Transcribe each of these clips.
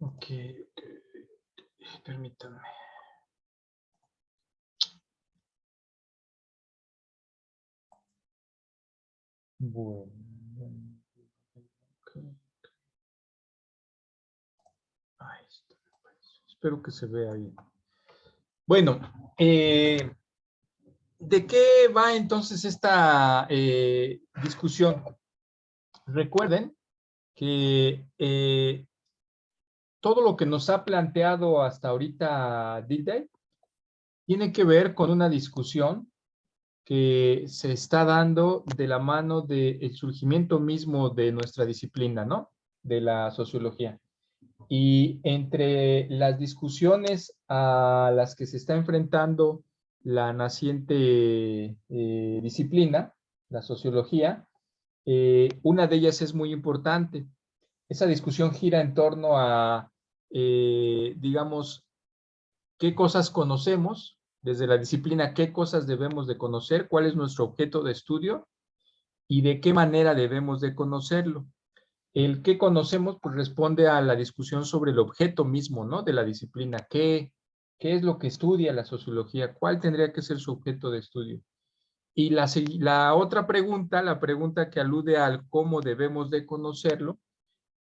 Ok, permítanme. Bueno. Okay. Ahí está. Espero que se vea bien. Bueno, ¿de qué va entonces esta discusión? Recuerden que todo lo que nos ha planteado hasta ahorita Dilday tiene que ver con una discusión que se está dando de la mano del surgimiento mismo de nuestra disciplina, ¿no? De la sociología. Y entre las discusiones a las que se está enfrentando la naciente disciplina, la sociología, una de ellas es muy importante. Esa discusión gira en torno a, digamos, qué cosas conocemos desde la disciplina, qué cosas debemos de conocer, cuál es nuestro objeto de estudio y de qué manera debemos de conocerlo. El que conocemos pues responde a la discusión sobre el objeto mismo, ¿no? De la disciplina. ¿Qué es lo que estudia la sociología? ¿Cuál tendría que ser su objeto de estudio? Y la otra pregunta, la pregunta que alude al cómo debemos de conocerlo,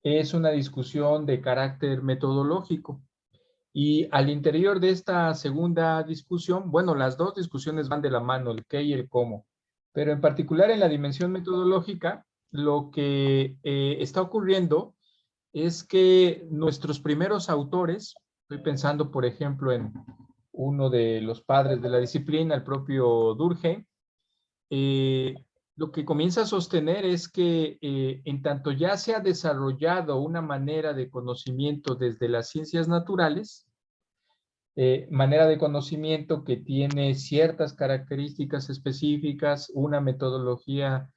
es una discusión de carácter metodológico. Y al interior de esta segunda discusión, bueno, las dos discusiones van de la mano, el qué y el cómo, pero en particular en la dimensión metodológica, lo que está ocurriendo es que nuestros primeros autores, estoy pensando por ejemplo en uno de los padres de la disciplina, el propio Durkheim, eh, lo que comienza a sostener es que en tanto ya se ha desarrollado una manera de conocimiento desde las ciencias naturales, manera de conocimiento que tiene ciertas características específicas, una metodología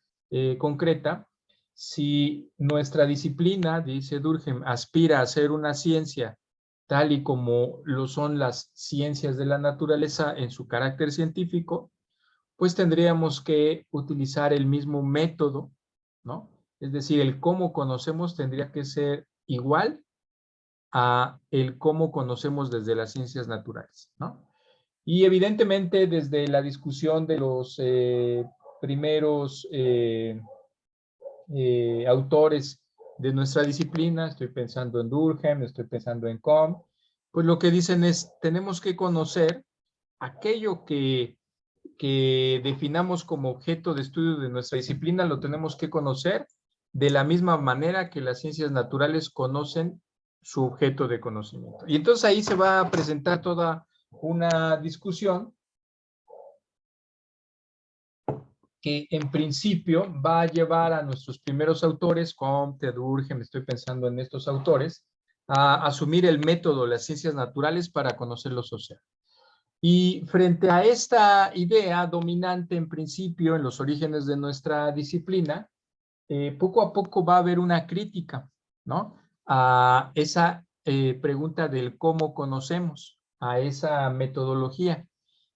concreta. Si nuestra disciplina, dice Durkheim, aspira a ser una ciencia tal y como lo son las ciencias de la naturaleza en su carácter científico, pues tendríamos que utilizar el mismo método, ¿no? Es decir, el cómo conocemos tendría que ser igual a el cómo conocemos desde las ciencias naturales, ¿no? Y evidentemente desde la discusión de los primeros autores de nuestra disciplina, estoy pensando en Durkheim, estoy pensando en Comte, pues lo que dicen es, tenemos que conocer aquello que definamos como objeto de estudio de nuestra disciplina, lo tenemos que conocer de la misma manera que las ciencias naturales conocen su objeto de conocimiento. Y entonces ahí se va a presentar toda una discusión que en principio va a llevar a nuestros primeros autores, Comte, Durkheim, estoy pensando en estos autores, a asumir el método de las ciencias naturales para conocer lo social. Y frente a esta idea dominante en principio en los orígenes de nuestra disciplina, poco a poco va a haber una crítica, ¿no? A esa pregunta del cómo conocemos, a esa metodología.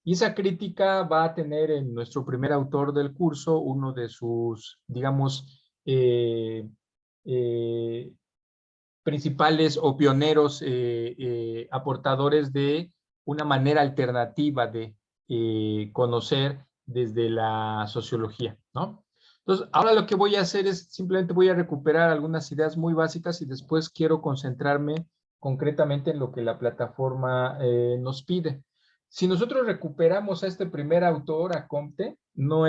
Y esa crítica va a tener en nuestro primer autor del curso uno de sus, digamos, eh, principales o pioneros aportadores de una manera alternativa de conocer desde la sociología, ¿no? Entonces, ahora lo que voy a hacer es simplemente voy a recuperar algunas ideas muy básicas y después quiero concentrarme concretamente en lo que la plataforma nos pide. Si nosotros recuperamos a este primer autor, a Comte,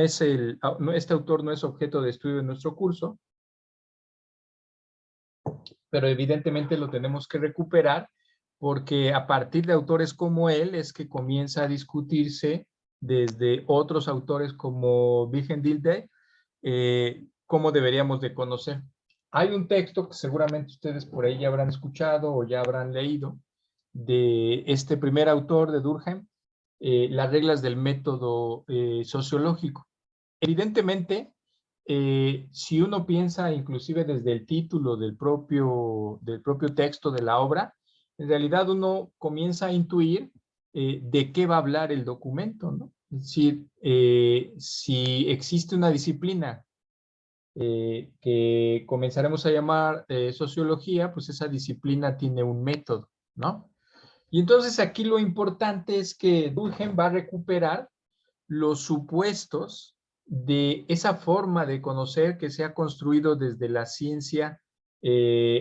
este autor no es objeto de estudio de nuestro curso, pero evidentemente lo tenemos que recuperar porque a partir de autores como él es que comienza a discutirse desde otros autores como Wilhelm Dilthey cómo deberíamos de conocer. Hay un texto que seguramente ustedes por ahí ya habrán escuchado o ya habrán leído de este primer autor de Durkheim, las reglas del método sociológico. Evidentemente, si uno piensa inclusive desde el título del propio texto de la obra, en realidad uno comienza a intuir de qué va a hablar el documento, ¿no? Es decir, si existe una disciplina que comenzaremos a llamar sociología, pues esa disciplina tiene un método, ¿no? Y entonces aquí lo importante es que Durkheim va a recuperar los supuestos de esa forma de conocer que se ha construido desde la ciencia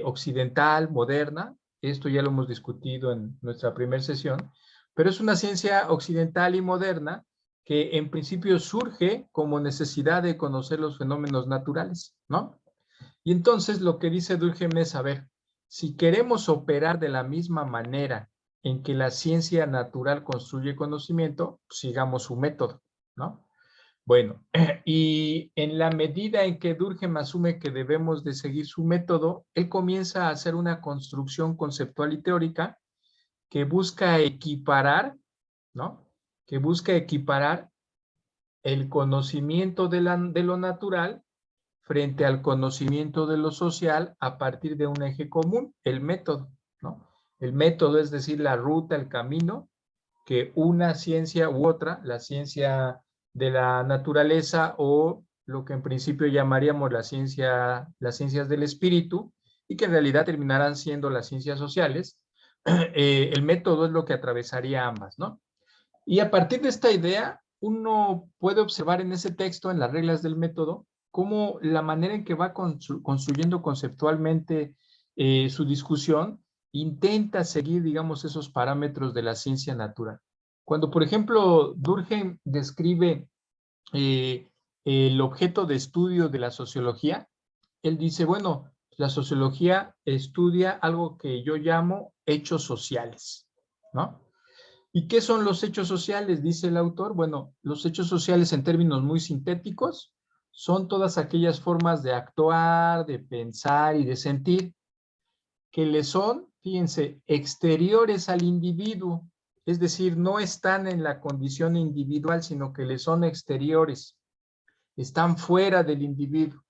occidental, moderna. Esto ya lo hemos discutido en nuestra primera sesión, pero es una ciencia occidental y moderna que en principio surge como necesidad de conocer los fenómenos naturales, ¿no? Y entonces lo que dice Durkheim es, a ver, si queremos operar de la misma manera en que la ciencia natural construye conocimiento, sigamos su método, ¿no? Bueno, y en la medida en que Durkheim asume que debemos de seguir su método, él comienza a hacer una construcción conceptual y teórica que busca equiparar, ¿no? Que busca equiparar el conocimiento de lo natural frente al conocimiento de lo social a partir de un eje común, el método, ¿no? El método es decir, la ruta, el camino que una ciencia u otra, la ciencia de la naturaleza o lo que en principio llamaríamos la ciencia, las ciencias del espíritu y que en realidad terminarán siendo las ciencias sociales, el método es lo que atravesaría ambas, ¿no? Y a partir de esta idea, uno puede observar en ese texto, en las reglas del método, cómo la manera en que va construyendo conceptualmente su discusión intenta seguir, digamos, esos parámetros de la ciencia natural. Cuando, por ejemplo, Durkheim describe eh, el objeto de estudio de la sociología, él dice, bueno, la sociología estudia algo que yo llamo hechos sociales, ¿no? ¿Y qué son los hechos sociales? Dice el autor. Bueno, los hechos sociales en términos muy sintéticos son todas aquellas formas de actuar, de pensar y de sentir que le son, fíjense, exteriores al individuo. Es decir, no están en la condición individual, sino que le son exteriores. Están fuera del individuo.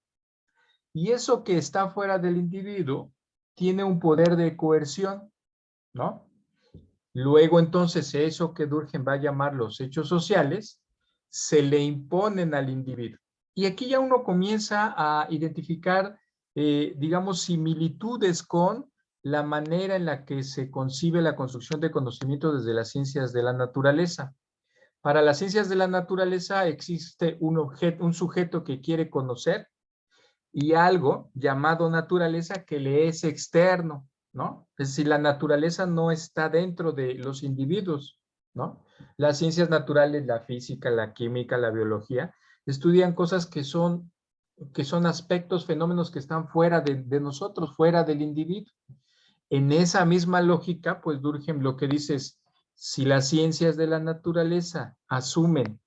Y eso que está fuera del individuo tiene un poder de coerción, ¿no? Luego, entonces, eso que Durkheim va a llamar los hechos sociales, se le imponen al individuo. Y aquí ya uno comienza a identificar, digamos, similitudes con la manera en la que se concibe la construcción de conocimiento desde las ciencias de la naturaleza. Para las ciencias de la naturaleza existe un objeto, un sujeto que quiere conocer y algo llamado naturaleza que le es externo, ¿no? Es decir, la naturaleza no está dentro de los individuos, ¿no? Las ciencias naturales, la física, la química, la biología, estudian cosas que son aspectos, fenómenos que están fuera de nosotros, fuera del individuo. En esa misma lógica, pues Durkheim lo que dice es, si las ciencias de la naturaleza asumen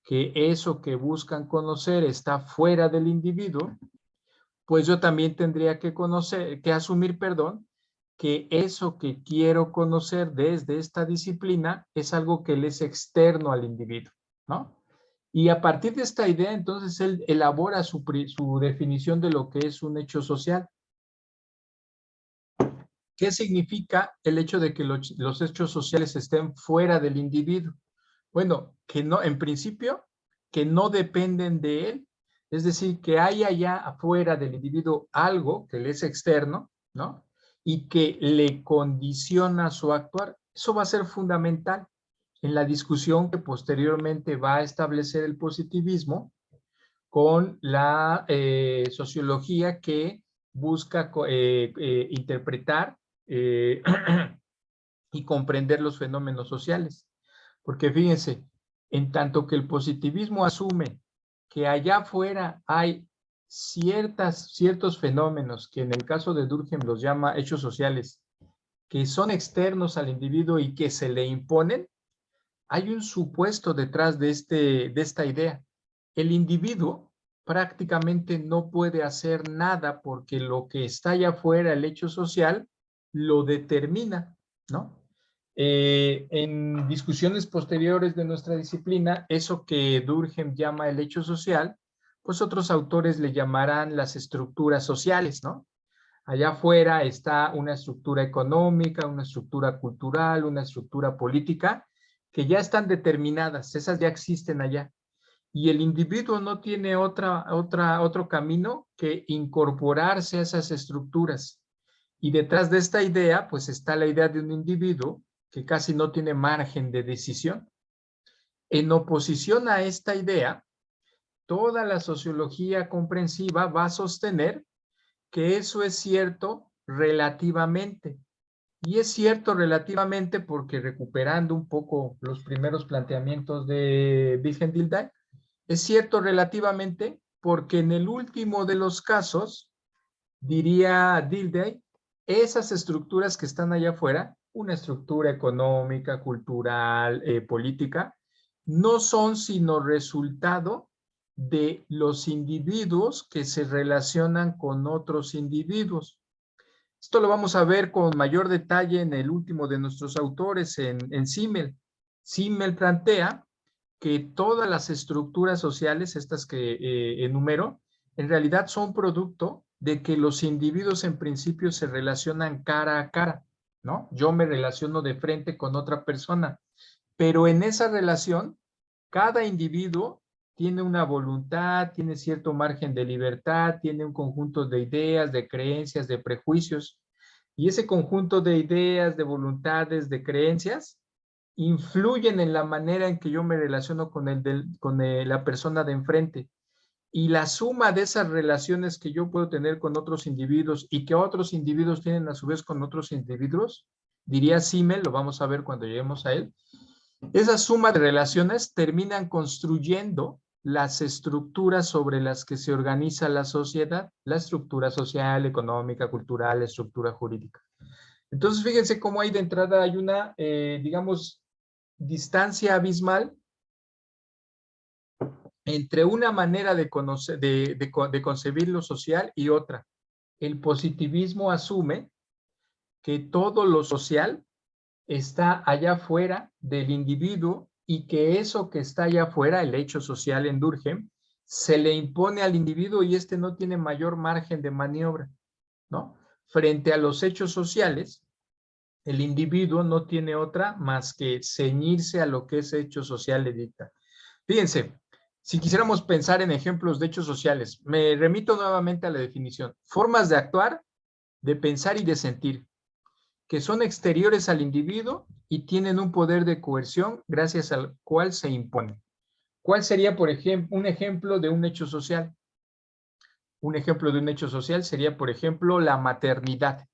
que eso que buscan conocer está fuera del individuo, pues yo también tendría que conocer, que asumir, perdón, que eso que quiero conocer desde esta disciplina es algo que le es externo al individuo, ¿no? Y a partir de esta idea, entonces él elabora su definición de lo que es un hecho social. ¿Qué significa el hecho de que los hechos sociales estén fuera del individuo? Bueno, que no, en principio, que no dependen de él, es decir, que hay allá afuera del individuo algo que le es externo, ¿no? Y que le condiciona su actuar. Eso va a ser fundamental en la discusión que posteriormente va a establecer el positivismo con la sociología que busca interpretar eh, y comprender los fenómenos sociales. Porque fíjense, en tanto que el positivismo asume que allá afuera hay ciertos fenómenos que en el caso de Durkheim los llama hechos sociales, que son externos al individuo y que se le imponen, hay un supuesto detrás de esta idea. El individuo prácticamente no puede hacer nada porque lo que está allá afuera, el hecho social, lo determina, ¿no? En discusiones posteriores de nuestra disciplina, eso que Durkheim llama el hecho social, pues otros autores le llamarán las estructuras sociales, ¿no? Allá afuera está una estructura económica, una estructura cultural, una estructura política, que ya están determinadas, esas ya existen allá. y el individuo no tiene otro camino que incorporarse a esas estructuras. Y detrás de esta idea, pues está la idea de un individuo que casi no tiene margen de decisión. En oposición a esta idea, toda la sociología comprensiva va a sostener que eso es cierto relativamente. Y es cierto relativamente porque, recuperando un poco los primeros planteamientos de Wilhelm Dilthey, es cierto relativamente porque en el último de los casos, diría Dilthey, esas estructuras que están allá afuera, una estructura económica, cultural, política, no son sino resultado de los individuos que se relacionan con otros individuos. Esto lo vamos a ver con mayor detalle en el último de nuestros autores, en Simmel. Simmel plantea que todas las estructuras sociales, estas que enumero, en realidad son producto de que los individuos en principio se relacionan cara a cara, ¿no? Yo me relaciono de frente con otra persona, pero en esa relación, cada individuo tiene una voluntad, tiene cierto margen de libertad, tiene un conjunto de ideas, de creencias, de prejuicios, y ese conjunto de ideas, de voluntades, de creencias, influyen en la manera en que yo me relaciono con la persona de enfrente. Y la suma de esas relaciones que yo puedo tener con otros individuos y que otros individuos tienen a su vez con otros individuos, diría Simmel, lo vamos a ver cuando lleguemos a él, esa suma de relaciones terminan construyendo las estructuras sobre las que se organiza la sociedad, la estructura social, económica, cultural, la estructura jurídica. Entonces, fíjense cómo hay de entrada, hay una, digamos, distancia abismal entre una manera de concebir lo social y otra. El positivismo asume que todo lo social está allá afuera del individuo y que eso que está allá afuera, el hecho social en Durkheim, se le impone al individuo y este no tiene mayor margen de maniobra, ¿no? Frente a los hechos sociales, el individuo no tiene otra más que ceñirse a lo que ese hecho social le dicta. Fíjense, si quisiéramos pensar en ejemplos de hechos sociales, me remito nuevamente a la definición. Formas de actuar, de pensar y de sentir, que son exteriores al individuo y tienen un poder de coerción gracias al cual se imponen. ¿Cuál sería, por ejemplo, un ejemplo de un hecho social? Un ejemplo de un hecho social sería, por ejemplo, la maternidad,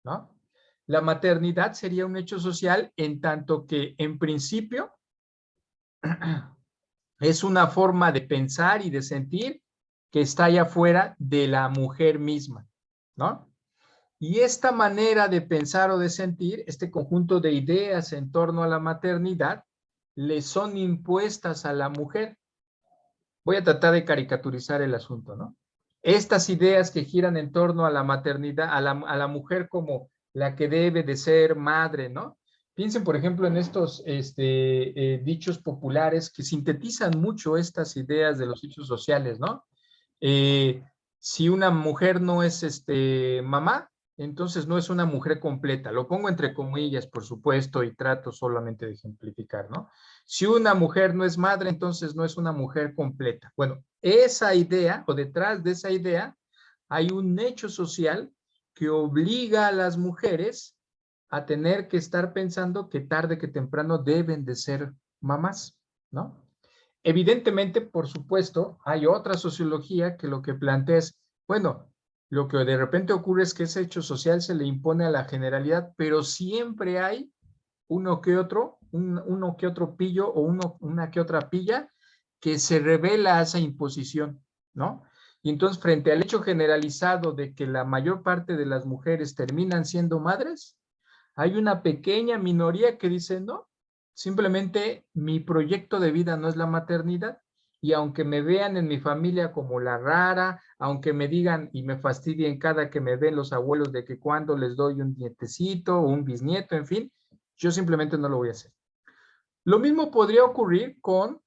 ¿no? La maternidad sería un hecho social en tanto que, en principio, es una forma de pensar y de sentir que está allá afuera de la mujer misma, ¿no? Y esta manera de pensar o de sentir, este conjunto de ideas en torno a la maternidad, le son impuestas a la mujer. Voy a tratar de caricaturizar el asunto, ¿no? Estas ideas que giran en torno a la maternidad, a la mujer como la que debe de ser madre, ¿no? Piensen, por ejemplo, en estos dichos populares que sintetizan mucho estas ideas de los hechos sociales, ¿no? Eh, si una mujer no es mamá, entonces no es una mujer completa. Lo pongo entre comillas, por supuesto, y trato solamente de ejemplificar, ¿no? Si una mujer no es madre, entonces no es una mujer completa. Bueno, esa idea, o detrás de esa idea, hay un hecho social que obliga a las mujeres a tener que estar pensando que tarde que temprano deben de ser mamás, ¿no? Evidentemente, por supuesto, hay otra sociología que lo que plantea es, bueno, lo que de repente ocurre es que ese hecho social se le impone a la generalidad, pero siempre hay uno que otro pillo o una que otra pilla que se revela a esa imposición, ¿no? Y entonces, frente al hecho generalizado de que la mayor parte de las mujeres terminan siendo madres, hay una pequeña minoría que dice, no, simplemente mi proyecto de vida no es la maternidad. Y aunque me vean en mi familia como la rara, aunque me digan y me fastidien cada que me ven los abuelos de que cuando les doy un nietecito o un bisnieto, en fin, yo simplemente no lo voy a hacer. Lo mismo podría ocurrir con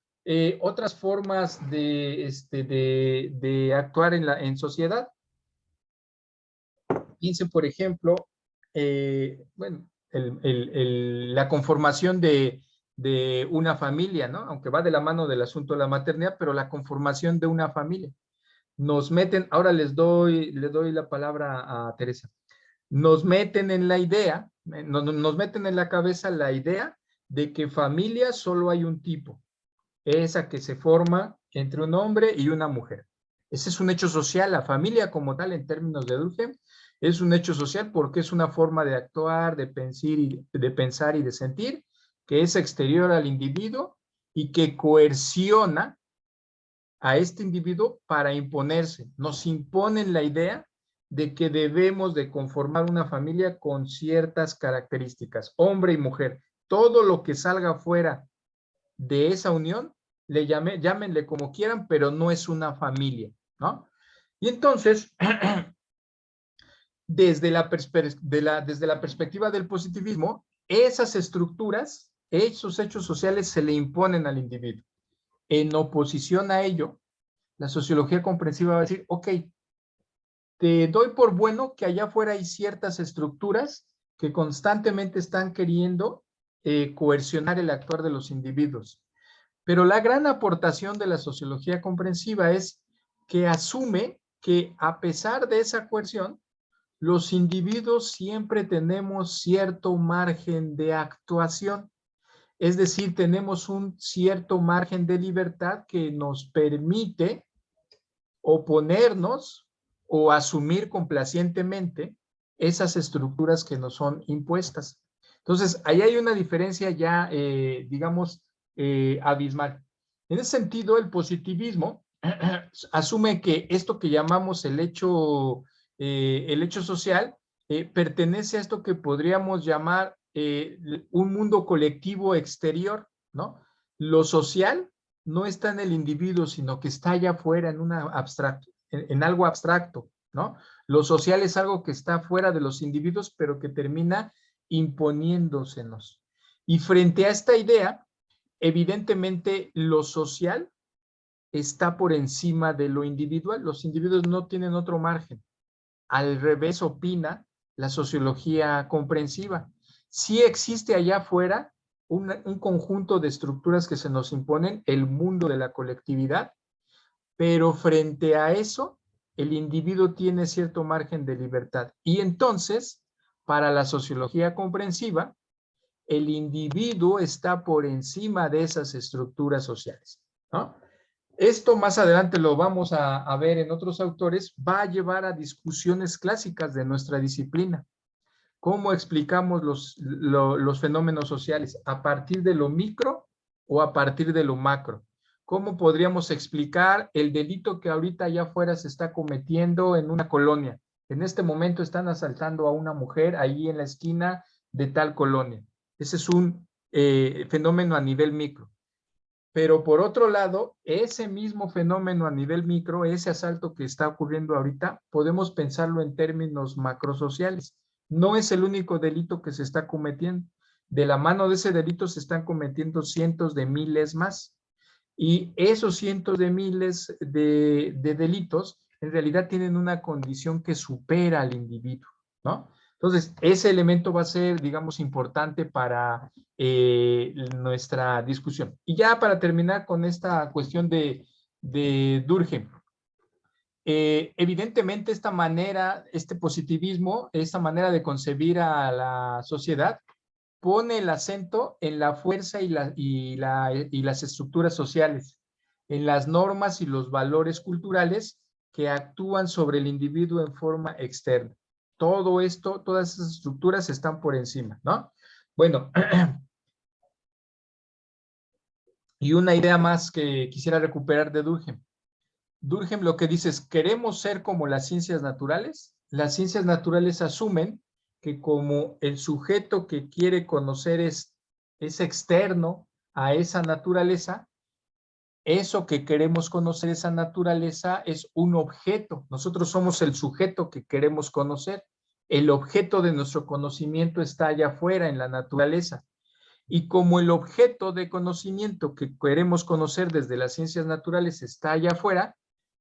otras formas de actuar en sociedad. Piensen, por ejemplo, bueno, la conformación de de una familia, ¿no? Aunque va de la mano del asunto de la maternidad, pero la conformación de una familia. Nos meten, ahora le doy la palabra a Teresa, nos meten en la idea, nos meten en la cabeza la idea de que familia solo hay un tipo, esa que se forma entre un hombre y una mujer. Ese es un hecho social, la familia como tal en términos de Durkheim es un hecho social porque es una forma de actuar, de pensar y de sentir que es exterior al individuo y que coerciona a este individuo para imponerse. Nos imponen la idea de que debemos de conformar una familia con ciertas características, hombre y mujer. Todo lo que salga fuera de esa unión, llámenle como quieran, pero no es una familia, ¿no? Y entonces, desde la perspectiva del positivismo, esas estructuras, esos hechos sociales se le imponen al individuo. En oposición a ello, la sociología comprensiva va a decir, ok, te doy por bueno que allá afuera hay ciertas estructuras que constantemente están queriendo coercionar el actuar de los individuos. Pero la gran aportación de la sociología comprensiva es que asume que a pesar de esa coerción, los individuos siempre tenemos cierto margen de actuación. Es decir, tenemos un cierto margen de libertad que nos permite oponernos o asumir complacientemente esas estructuras que nos son impuestas. Entonces, ahí hay una diferencia ya, digamos, abismal. En ese sentido, el positivismo asume que esto que llamamos el hecho social pertenece a esto que podríamos llamar un mundo colectivo exterior, ¿no? Lo social no está en el individuo, sino que está allá afuera en algo abstracto, ¿no? Lo social es algo que está fuera de los individuos, pero que termina imponiéndosenos. Y frente a esta idea, evidentemente lo social está por encima de lo individual. Los individuos no tienen otro margen. Al revés opina la sociología comprensiva. Sí existe allá afuera un conjunto de estructuras que se nos imponen, el mundo de la colectividad, pero frente a eso, el individuo tiene cierto margen de libertad. Y entonces, para la sociología comprensiva, el individuo está por encima de esas estructuras sociales, ¿no? Esto más adelante lo vamos a ver en otros autores, va a llevar a discusiones clásicas de nuestra disciplina. ¿Cómo explicamos los fenómenos sociales? ¿A partir de lo micro o a partir de lo macro? ¿Cómo podríamos explicar el delito que ahorita allá afuera se está cometiendo en una colonia? En este momento están asaltando a una mujer ahí en la esquina de tal colonia. Ese es un fenómeno a nivel micro. Pero por otro lado, ese mismo fenómeno a nivel micro, ese asalto que está ocurriendo ahorita, podemos pensarlo en términos macrosociales. No es el único delito que se está cometiendo. De la mano de ese delito se están cometiendo cientos de miles más. Y esos cientos de miles de delitos en realidad tienen una condición que supera al individuo, ¿no? Entonces, ese elemento va a ser, digamos, importante para nuestra discusión. Y ya para terminar con esta cuestión de Durkheim, evidentemente esta manera, este positivismo, esta manera de concebir a la sociedad, pone el acento en la fuerza y las estructuras sociales, en las normas y los valores culturales que actúan sobre el individuo en forma externa. Todo esto, todas esas estructuras están por encima, ¿no? Bueno, y una idea más que quisiera recuperar de Durkheim. Durkheim lo que dice es, ¿queremos ser como las ciencias naturales? Las ciencias naturales asumen que como el sujeto que quiere conocer es externo a esa naturaleza, eso que queremos conocer, esa naturaleza, es un objeto. Nosotros somos el sujeto que queremos conocer. El objeto de nuestro conocimiento está allá afuera en la naturaleza. Y como el objeto de conocimiento que queremos conocer desde las ciencias naturales está allá afuera,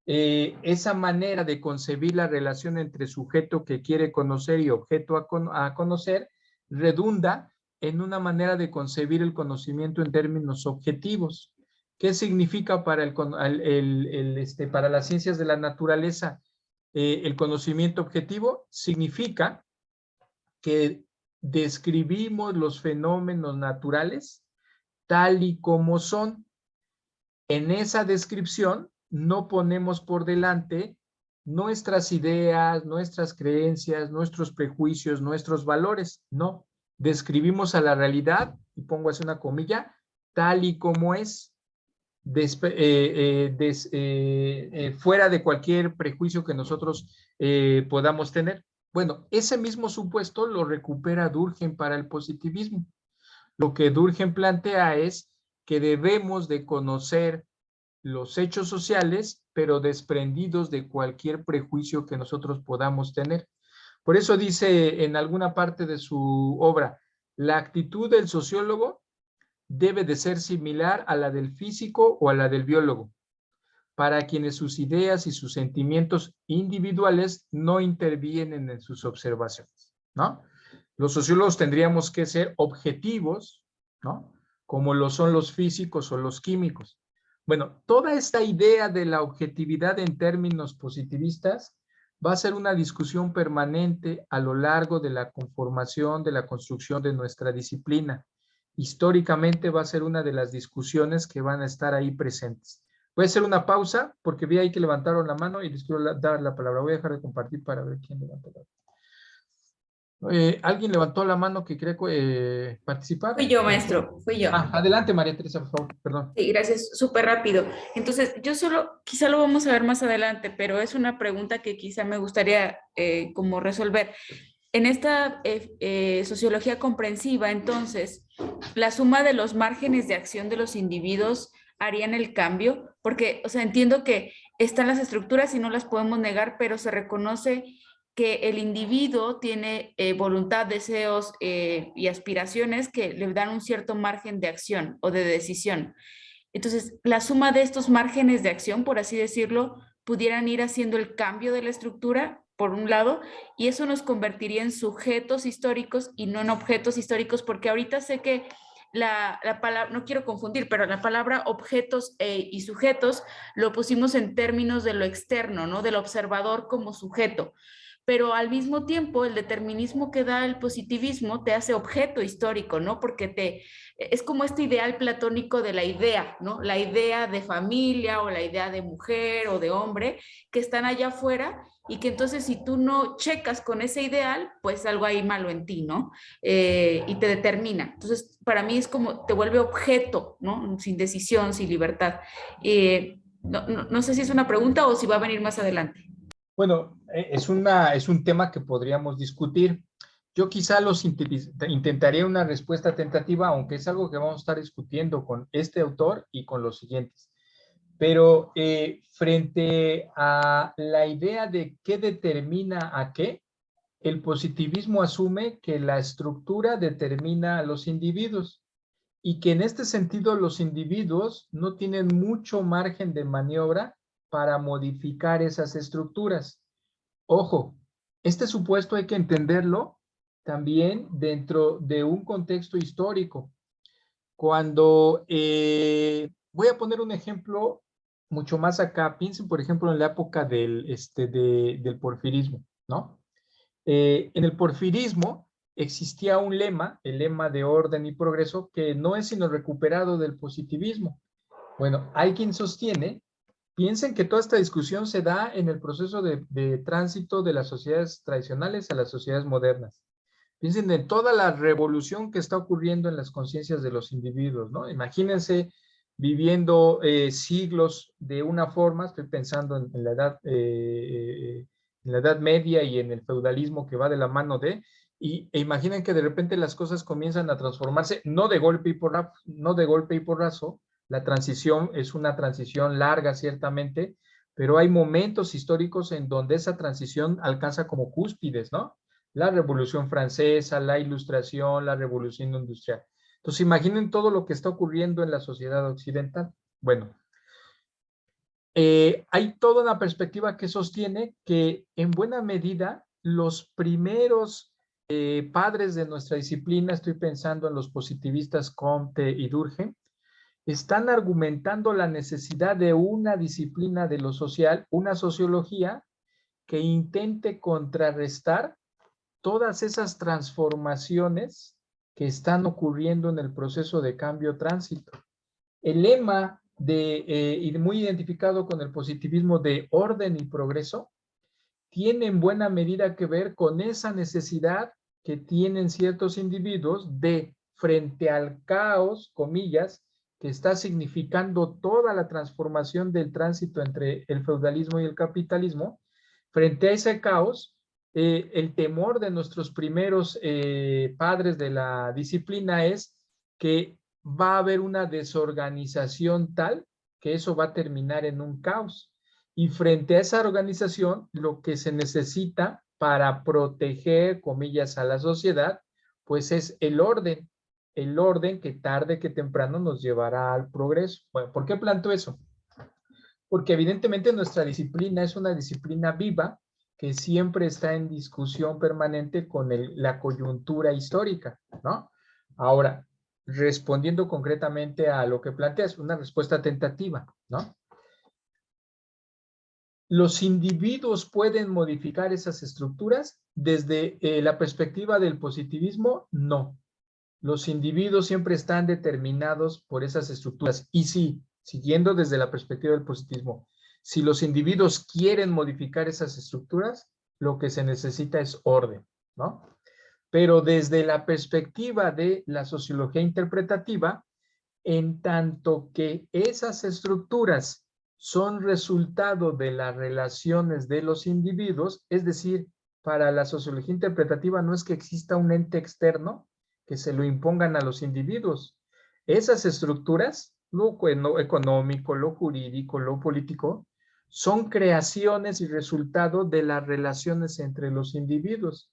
esa manera de concebir la relación entre sujeto que quiere conocer y objeto a conocer redunda en una manera de concebir el conocimiento en términos objetivos. ¿Qué significa para, para las ciencias de la naturaleza el conocimiento objetivo? Significa que describimos los fenómenos naturales tal y como son. En esa descripción no ponemos por delante nuestras ideas, nuestras creencias, nuestros prejuicios, nuestros valores. No, describimos a la realidad, y pongo así una comilla, tal y como es, fuera de cualquier prejuicio que nosotros podamos tener. Bueno, ese mismo supuesto lo recupera Durkheim para el positivismo. Lo que Durkheim plantea es que debemos de conocer los hechos sociales, pero desprendidos de cualquier prejuicio que nosotros podamos tener. Por eso dice en alguna parte de su obra, la actitud del sociólogo debe de ser similar a la del físico o a la del biólogo, para quienes sus ideas y sus sentimientos individuales no intervienen en sus observaciones, ¿no? Los sociólogos tendríamos que ser objetivos, ¿no? Como lo son los físicos o los químicos. Bueno, toda esta idea de la objetividad en términos positivistas va a ser una discusión permanente a lo largo de la conformación, de la construcción de nuestra disciplina. Históricamente va a ser una de las discusiones que van a estar ahí presentes. Voy a hacer una pausa porque vi ahí que levantaron la mano y les quiero dar la palabra. Voy a dejar de compartir para ver quién levantó la mano. ¿Alguien levantó la mano que quiere participar? Fui yo, maestro, fui yo. Adelante, María Teresa, por favor, perdón. Sí, gracias, súper rápido. Entonces, yo solo, quizá lo vamos a ver más adelante, pero es una pregunta que quizá me gustaría como resolver. En esta sociología comprensiva, entonces, la suma de los márgenes de acción de los individuos harían el cambio, porque, o sea, entiendo que están las estructuras y no las podemos negar, pero se reconoce que el individuo tiene voluntad, deseos y aspiraciones que le dan un cierto margen de acción o de decisión. Entonces, la suma de estos márgenes de acción, por así decirlo, pudieran ir haciendo el cambio de la estructura, por un lado, y eso nos convertiría en sujetos históricos y no en objetos históricos, porque ahorita sé que la palabra, no quiero confundir, pero la palabra objetos y sujetos lo pusimos en términos de lo externo, ¿no? Del observador como sujeto. Pero al mismo tiempo, el determinismo que da el positivismo te hace objeto histórico, ¿no? Porque es como este ideal platónico de la idea, ¿no? La idea de familia o la idea de mujer o de hombre que están allá afuera y que entonces si tú no checas con ese ideal, pues algo hay malo en ti, ¿no? Y te determina. Entonces, para mí es como te vuelve objeto, ¿no? Sin decisión, sin libertad. No sé si es una pregunta o si va a venir más adelante. Bueno, es un tema que podríamos discutir. Yo quizá intentaría una respuesta tentativa, aunque es algo que vamos a estar discutiendo con este autor y con los siguientes. Pero frente a la idea de qué determina a qué, el positivismo asume que la estructura determina a los individuos y que en este sentido los individuos no tienen mucho margen de maniobra para modificar esas estructuras. Ojo, este supuesto hay que entenderlo también dentro de un contexto histórico. Cuando voy a poner un ejemplo mucho más acá, piensen por ejemplo en la época del porfirismo, ¿no? En el porfirismo existía un lema, el lema de orden y progreso, que no es sino recuperado del positivismo. Bueno, hay quien sostiene, piensen que toda esta discusión se da en el proceso de tránsito de las sociedades tradicionales a las sociedades modernas. Piensen en toda la revolución que está ocurriendo en las conciencias de los individuos, ¿no? Imagínense viviendo siglos de una forma, estoy pensando en la edad media y en el feudalismo que va de la mano e imaginen que de repente las cosas comienzan a transformarse, no de golpe y porrazo, la transición es una transición larga ciertamente, pero hay momentos históricos en donde esa transición alcanza como cúspides, ¿no? La Revolución Francesa, la Ilustración, la Revolución Industrial. Entonces, imaginen todo lo que está ocurriendo en la sociedad occidental. Bueno, hay toda una perspectiva que sostiene que en buena medida los primeros padres de nuestra disciplina, estoy pensando en los positivistas Comte y Durkheim, están argumentando la necesidad de una disciplina de lo social, una sociología que intente contrarrestar todas esas transformaciones que están ocurriendo en el proceso de cambio-tránsito. El lema y muy identificado con el positivismo de orden y progreso, tiene en buena medida que ver con esa necesidad que tienen ciertos individuos de, frente al caos, comillas, que está significando toda la transformación del tránsito entre el feudalismo y el capitalismo, frente a ese caos, el temor de nuestros primeros padres de la disciplina es que va a haber una desorganización tal que eso va a terminar en un caos. Y frente a esa organización, lo que se necesita para proteger, comillas, a la sociedad, pues es el orden que tarde que temprano nos llevará al progreso. Bueno, ¿por qué planteo eso? Porque evidentemente nuestra disciplina es una disciplina viva que siempre está en discusión permanente con la coyuntura histórica, ¿no? Ahora, respondiendo concretamente a lo que planteas, una respuesta tentativa, ¿no? ¿Los individuos pueden modificar esas estructuras? Desde la perspectiva del positivismo, no. Los individuos siempre están determinados por esas estructuras. Y sí, siguiendo desde la perspectiva del positivismo, si los individuos quieren modificar esas estructuras, lo que se necesita es orden, ¿no? Pero desde la perspectiva de la sociología interpretativa, en tanto que esas estructuras son resultado de las relaciones de los individuos, es decir, para la sociología interpretativa no es que exista un ente externo que se lo impongan a los individuos. Esas estructuras, lo económico, lo jurídico, lo político, son creaciones y resultado de las relaciones entre los individuos.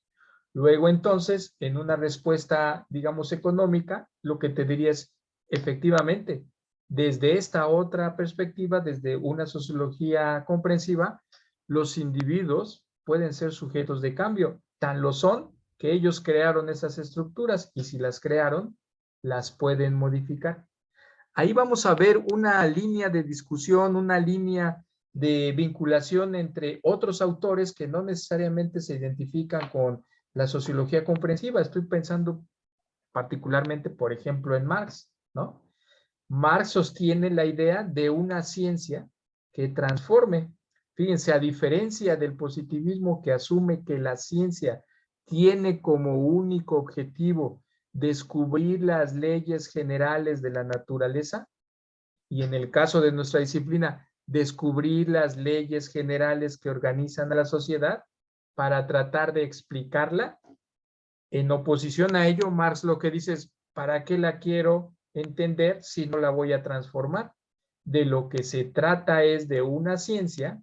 Luego, entonces, en una respuesta, digamos, económica, lo que te diría es, efectivamente, desde esta otra perspectiva, desde una sociología comprensiva, los individuos pueden ser sujetos de cambio. Tan lo son que ellos crearon esas estructuras y si las crearon, las pueden modificar. Ahí vamos a ver una línea de discusión, una línea de vinculación entre otros autores que no necesariamente se identifican con la sociología comprensiva. Estoy pensando particularmente, por ejemplo, en Marx, ¿no? Marx sostiene la idea de una ciencia que transforme. Fíjense, a diferencia del positivismo que asume que la ciencia tiene como único objetivo descubrir las leyes generales de la naturaleza, y en el caso de nuestra disciplina, descubrir las leyes generales que organizan a la sociedad para tratar de explicarla. En oposición a ello, Marx lo que dice es, ¿para qué la quiero entender si no la voy a transformar? De lo que se trata es de una ciencia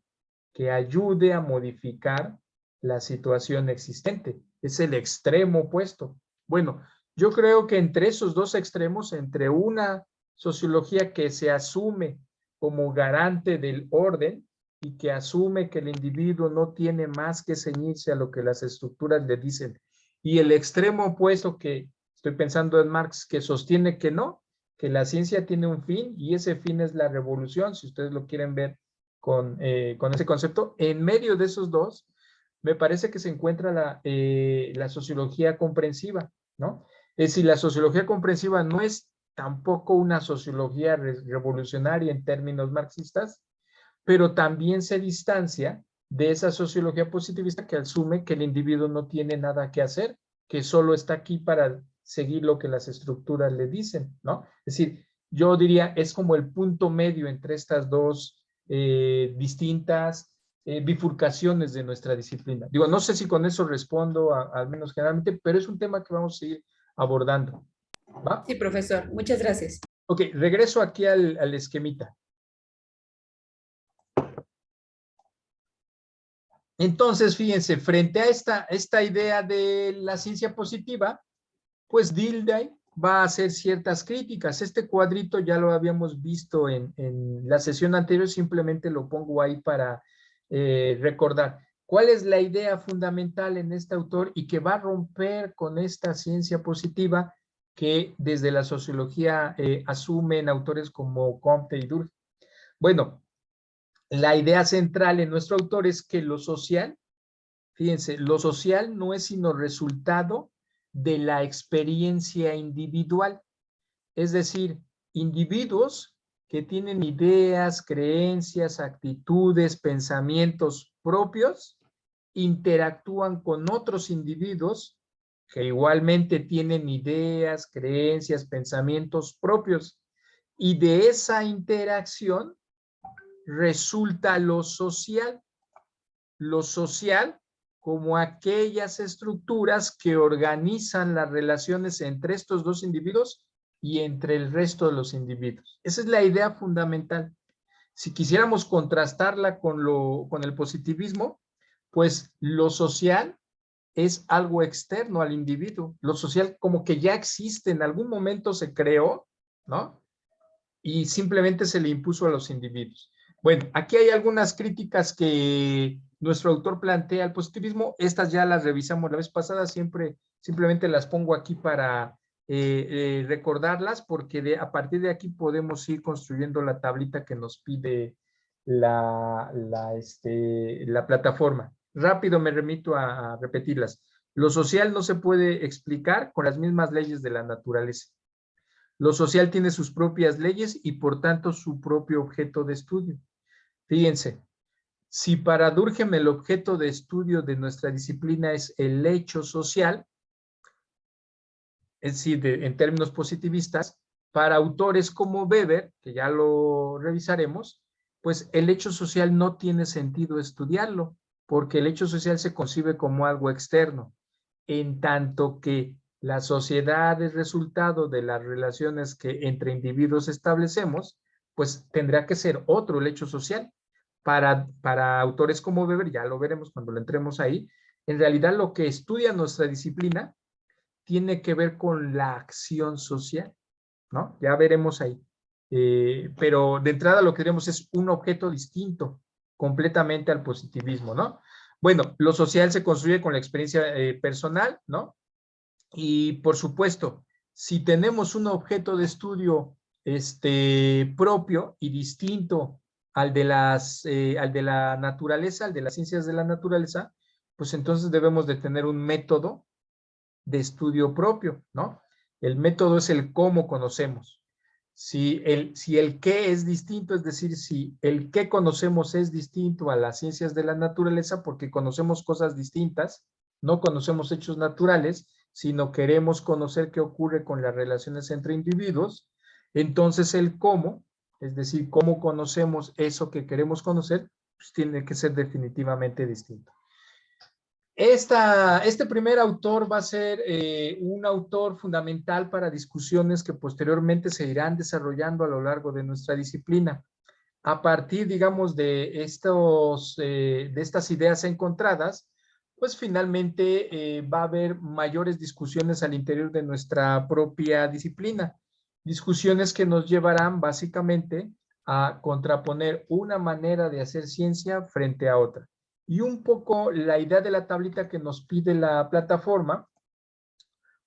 que ayude a modificar la situación existente. Es el extremo opuesto. Bueno, yo creo que entre esos dos extremos, entre una sociología que se asume como garante del orden y que asume que el individuo no tiene más que ceñirse a lo que las estructuras le dicen, y el extremo opuesto que estoy pensando en Marx, que sostiene que no, que la ciencia tiene un fin y ese fin es la revolución, si ustedes lo quieren ver con ese concepto. En medio de esos dos, me parece que se encuentra la sociología comprensiva, ¿no? Es decir, la sociología comprensiva no es tampoco una sociología revolucionaria en términos marxistas, pero también se distancia de esa sociología positivista que asume que el individuo no tiene nada que hacer, que solo está aquí para seguir lo que las estructuras le dicen, ¿no? Es decir, yo diría, es como el punto medio entre estas dos distintas bifurcaciones de nuestra disciplina. Digo, no sé si con eso respondo, al menos generalmente, pero es un tema que vamos a seguir abordando. ¿Va? Sí, profesor. Muchas gracias. Ok, regreso aquí al esquemita. Entonces, fíjense, frente a esta idea de la ciencia positiva, pues Dilthey va a hacer ciertas críticas. Este cuadrito ya lo habíamos visto en la sesión anterior, simplemente lo pongo ahí para recordar. ¿Cuál es la idea fundamental en este autor y que va a romper con esta ciencia positiva que desde la sociología asumen autores como Comte y Durkheim? Bueno, la idea central en nuestro autor es que lo social, fíjense, lo social no es sino resultado de la experiencia individual. Es decir, individuos que tienen ideas, creencias, actitudes, pensamientos propios, interactúan con otros individuos que igualmente tienen ideas, creencias, pensamientos propios. Y de esa interacción resulta lo social como aquellas estructuras que organizan las relaciones entre estos dos individuos y entre el resto de los individuos. Esa es la idea fundamental. Si quisiéramos contrastarla con el positivismo, pues lo social es algo externo al individuo. Lo social como que ya existe, en algún momento se creó, ¿no? Y simplemente se le impuso a los individuos. Bueno, aquí hay algunas críticas que nuestro autor plantea al positivismo. Estas ya las revisamos la vez pasada, simplemente las pongo aquí para recordarlas, porque a partir de aquí podemos ir construyendo la tablita que nos pide la plataforma. Rápido me remito a repetirlas. Lo social no se puede explicar con las mismas leyes de la naturaleza. Lo social tiene sus propias leyes y por tanto su propio objeto de estudio. Fíjense, si para Durkheim el objeto de estudio de nuestra disciplina es el hecho social, es decir, en términos positivistas, para autores como Weber, que ya lo revisaremos, pues el hecho social no tiene sentido estudiarlo, porque el hecho social se concibe como algo externo, en tanto que la sociedad es resultado de las relaciones que entre individuos establecemos, pues tendrá que ser otro el hecho social. Para autores como Weber, ya lo veremos cuando lo entremos ahí, en realidad lo que estudia nuestra disciplina tiene que ver con la acción social, ¿no? Ya veremos ahí. Pero de entrada lo que queremos es un objeto distinto completamente al positivismo, ¿no? Bueno, lo social se construye con la experiencia personal, ¿no? Y por supuesto, si tenemos un objeto de estudio propio y distinto al de la naturaleza, al de las ciencias de la naturaleza, pues entonces debemos de tener un método de estudio propio, ¿no? El método es el cómo conocemos. Si el qué es distinto, es decir, si el qué conocemos es distinto a las ciencias de la naturaleza, porque conocemos cosas distintas, no conocemos hechos naturales, sino queremos conocer qué ocurre con las relaciones entre individuos, entonces el cómo, es decir, cómo conocemos eso que queremos conocer, pues tiene que ser definitivamente distinto. Este primer autor va a ser un autor fundamental para discusiones que posteriormente se irán desarrollando a lo largo de nuestra disciplina. A partir, digamos, de estas ideas encontradas, pues finalmente va a haber mayores discusiones al interior de nuestra propia disciplina. Discusiones que nos llevarán básicamente a contraponer una manera de hacer ciencia frente a otra. Y un poco la idea de la tablita que nos pide la plataforma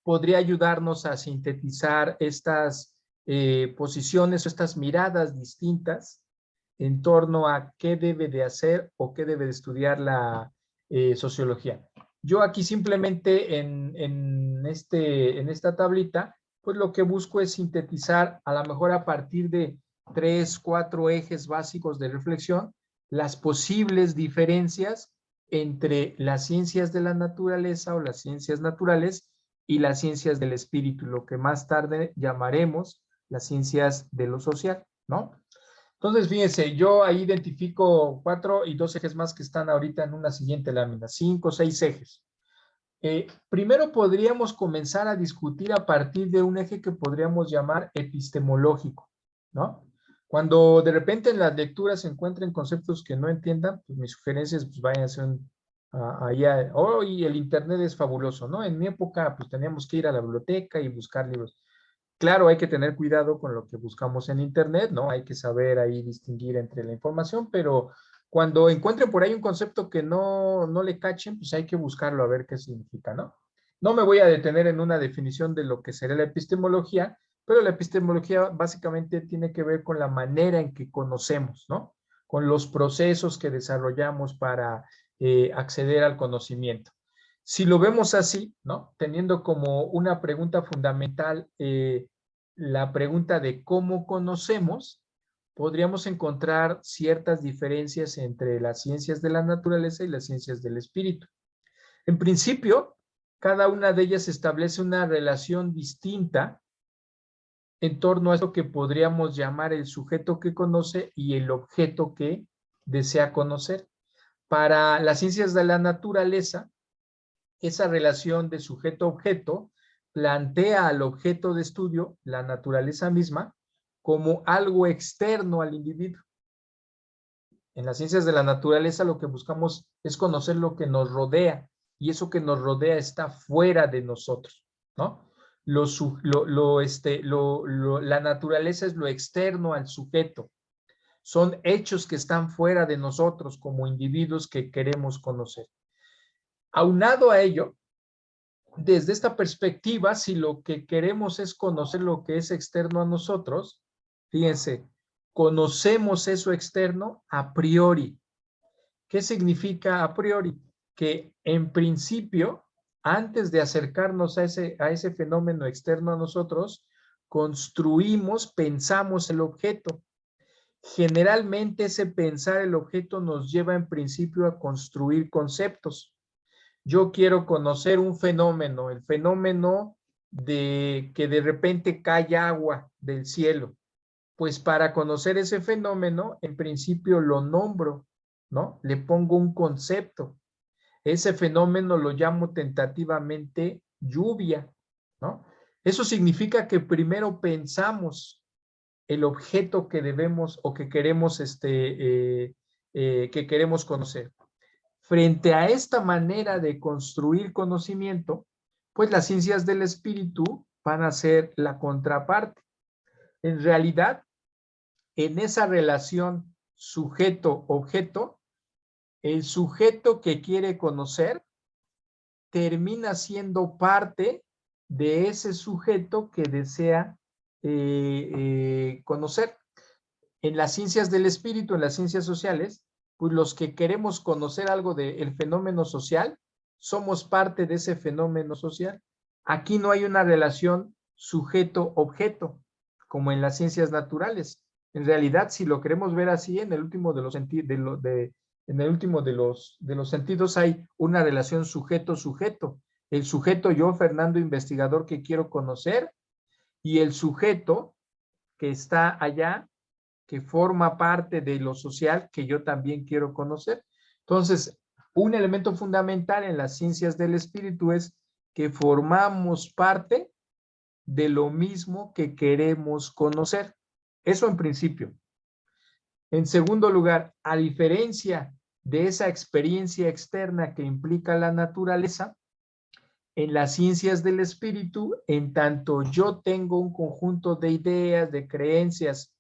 podría ayudarnos a sintetizar estas posiciones o estas miradas distintas en torno a qué debe de hacer o qué debe de estudiar la sociología. Yo aquí simplemente en esta tablita, pues lo que busco es sintetizar a lo mejor a partir de 3, 4 ejes básicos de reflexión, las posibles diferencias entre las ciencias de la naturaleza o las ciencias naturales y las ciencias del espíritu, lo que más tarde llamaremos las ciencias de lo social, ¿no? Entonces, fíjense, yo ahí identifico 4 y 2 ejes más que están ahorita en una siguiente lámina, 5, 6 ejes. Primero podríamos comenzar a discutir a partir de un eje que podríamos llamar epistemológico, ¿no? Cuando de repente en las lecturas se encuentren conceptos que no entiendan, pues mis sugerencias pues vayan a ser allá. Hoy el internet es fabuloso, ¿no? En mi época pues teníamos que ir a la biblioteca y buscar libros. Claro, hay que tener cuidado con lo que buscamos en internet, ¿no? Hay que saber ahí distinguir entre la información, pero Cuando encuentren por ahí un concepto que no le cachen, pues hay que buscarlo a ver qué significa, ¿no? No me voy a detener en una definición de lo que será la epistemología, pero la epistemología básicamente tiene que ver con la manera en que conocemos, ¿no? Con los procesos que desarrollamos para acceder al conocimiento. Si lo vemos así, ¿no? Teniendo como una pregunta fundamental la pregunta de cómo conocemos, podríamos encontrar ciertas diferencias entre las ciencias de la naturaleza y las ciencias del espíritu. En principio, cada una de ellas establece una relación distinta en torno a eso que podríamos llamar el sujeto que conoce y el objeto que desea conocer. Para las ciencias de la naturaleza, esa relación de sujeto-objeto plantea al objeto de estudio, la naturaleza misma, como algo externo al individuo. En las ciencias de la naturaleza lo que buscamos es conocer lo que nos rodea, y eso que nos rodea está fuera de nosotros, ¿no? La naturaleza es lo externo al sujeto. Son hechos que están fuera de nosotros como individuos que queremos conocer. Aunado a ello, desde esta perspectiva, si lo que queremos es conocer lo que es externo a nosotros, fíjense, conocemos eso externo a priori. ¿Qué significa a priori? Que en principio, antes de acercarnos a ese fenómeno externo a nosotros, construimos, pensamos el objeto. Generalmente ese pensar el objeto nos lleva en principio a construir conceptos. Yo quiero conocer un fenómeno, el fenómeno de que de repente cae agua del cielo. Pues para conocer ese fenómeno, en principio lo nombro, ¿no? Le pongo un concepto. Ese fenómeno lo llamo tentativamente lluvia, ¿no? Eso significa que primero pensamos el objeto que debemos o que queremos conocer. Frente a esta manera de construir conocimiento, pues las ciencias del espíritu van a ser la contraparte. En realidad, en esa relación sujeto-objeto, el sujeto que quiere conocer termina siendo parte de ese sujeto que desea conocer. En las ciencias del espíritu, en las ciencias sociales, pues los que queremos conocer algo del fenómeno social, somos parte de ese fenómeno social. Aquí no hay una relación sujeto-objeto, como en las ciencias naturales. En realidad, si lo queremos ver así, en el último de los sentidos hay una relación sujeto-sujeto. El sujeto yo, Fernando, investigador que quiero conocer, y el sujeto que está allá, que forma parte de lo social que yo también quiero conocer. Entonces, un elemento fundamental en las ciencias del espíritu es que formamos parte de lo mismo que queremos conocer. Eso en principio. En segundo lugar, a diferencia de esa experiencia externa que implica la naturaleza, en las ciencias del espíritu, en tanto yo tengo un conjunto de ideas, de creencias,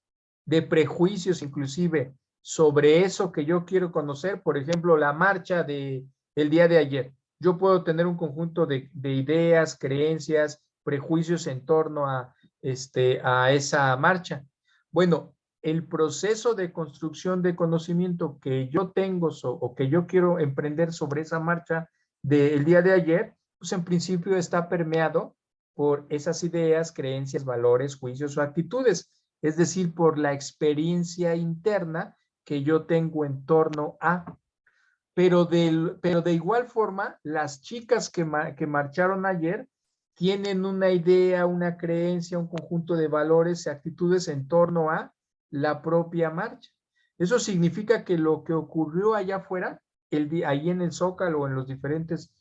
de prejuicios inclusive sobre eso que yo quiero conocer, por ejemplo, la marcha del día de ayer. Yo puedo tener un conjunto de ideas, creencias, prejuicios en torno a esa marcha. Bueno, el proceso de construcción de conocimiento que yo tengo o que yo quiero emprender sobre esa marcha del día de ayer, pues en principio está permeado por esas ideas, creencias, valores, juicios o actitudes, es decir, por la experiencia interna que yo tengo en torno a. Pero de igual forma, las chicas que marcharon ayer tienen una idea, una creencia, un conjunto de valores y actitudes en torno a la propia marcha. Eso significa que lo que ocurrió allá afuera, ahí en el Zócalo, en los diferentes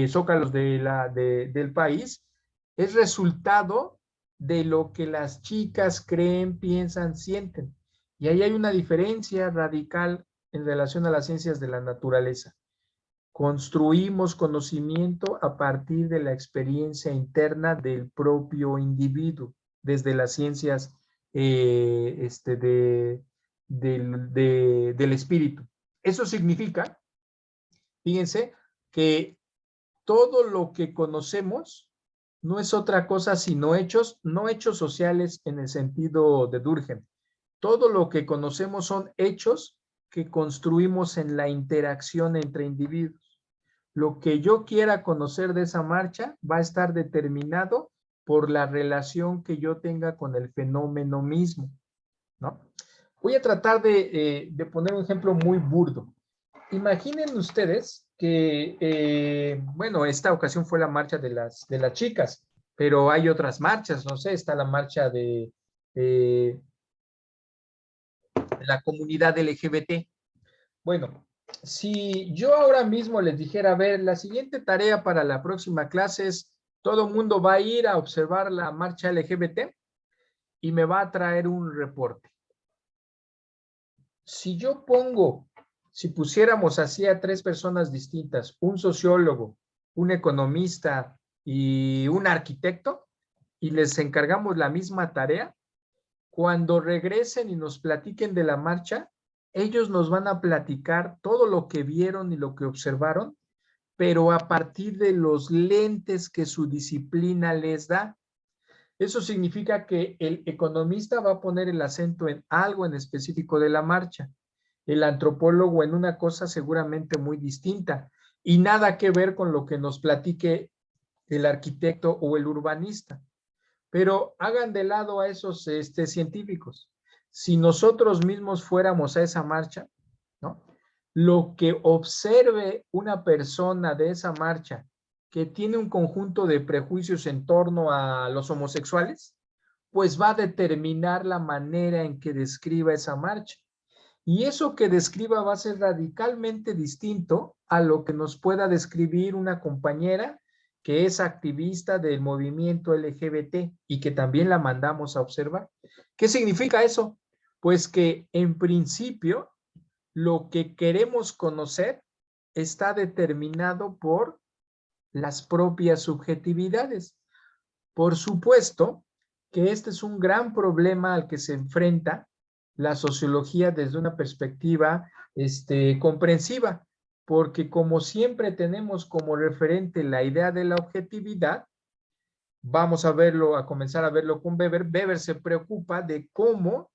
zócalos del país, es resultado de lo que las chicas creen, piensan, sienten. Y ahí hay una diferencia radical en relación a las ciencias de la naturaleza. Construimos conocimiento a partir de la experiencia interna del propio individuo, desde las ciencias del espíritu. Eso significa, fíjense, que todo lo que conocemos no es otra cosa sino hechos, no hechos sociales en el sentido de Durkheim. Todo lo que conocemos son hechos que construimos en la interacción entre individuos. Lo que yo quiera conocer de esa marcha va a estar determinado por la relación que yo tenga con el fenómeno mismo, ¿no? Voy a tratar de poner un ejemplo muy burdo. Imaginen ustedes que, bueno, esta ocasión fue la marcha de las chicas, pero hay otras marchas, no sé, está la marcha de la comunidad LGBT. Bueno, si yo ahora mismo les dijera, a ver, la siguiente tarea para la próxima clase es, todo el mundo va a ir a observar la marcha LGBT y me va a traer un reporte. Si yo pongo, si pusiéramos así a 3 personas distintas, un sociólogo, un economista y un arquitecto, y les encargamos la misma tarea, cuando regresen y nos platiquen de la marcha, ellos nos van a platicar todo lo que vieron y lo que observaron, pero a partir de los lentes que su disciplina les da. Eso significa que el economista va a poner el acento en algo en específico de la marcha, el antropólogo en una cosa seguramente muy distinta y nada que ver con lo que nos platique el arquitecto o el urbanista. Pero hagan de lado a esos científicos. Si nosotros mismos fuéramos a esa marcha, ¿no? Lo que observe una persona de esa marcha que tiene un conjunto de prejuicios en torno a los homosexuales, pues va a determinar la manera en que describa esa marcha. Y eso que describa va a ser radicalmente distinto a lo que nos pueda describir una compañera que es activista del movimiento LGBT y que también la mandamos a observar. ¿Qué significa eso? Pues que en principio lo que queremos conocer está determinado por las propias subjetividades. Por supuesto que este es un gran problema al que se enfrenta la sociología desde una perspectiva comprensiva, porque como siempre tenemos como referente la idea de la objetividad, vamos a verlo, a comenzar a verlo con Weber. Weber se preocupa de cómo,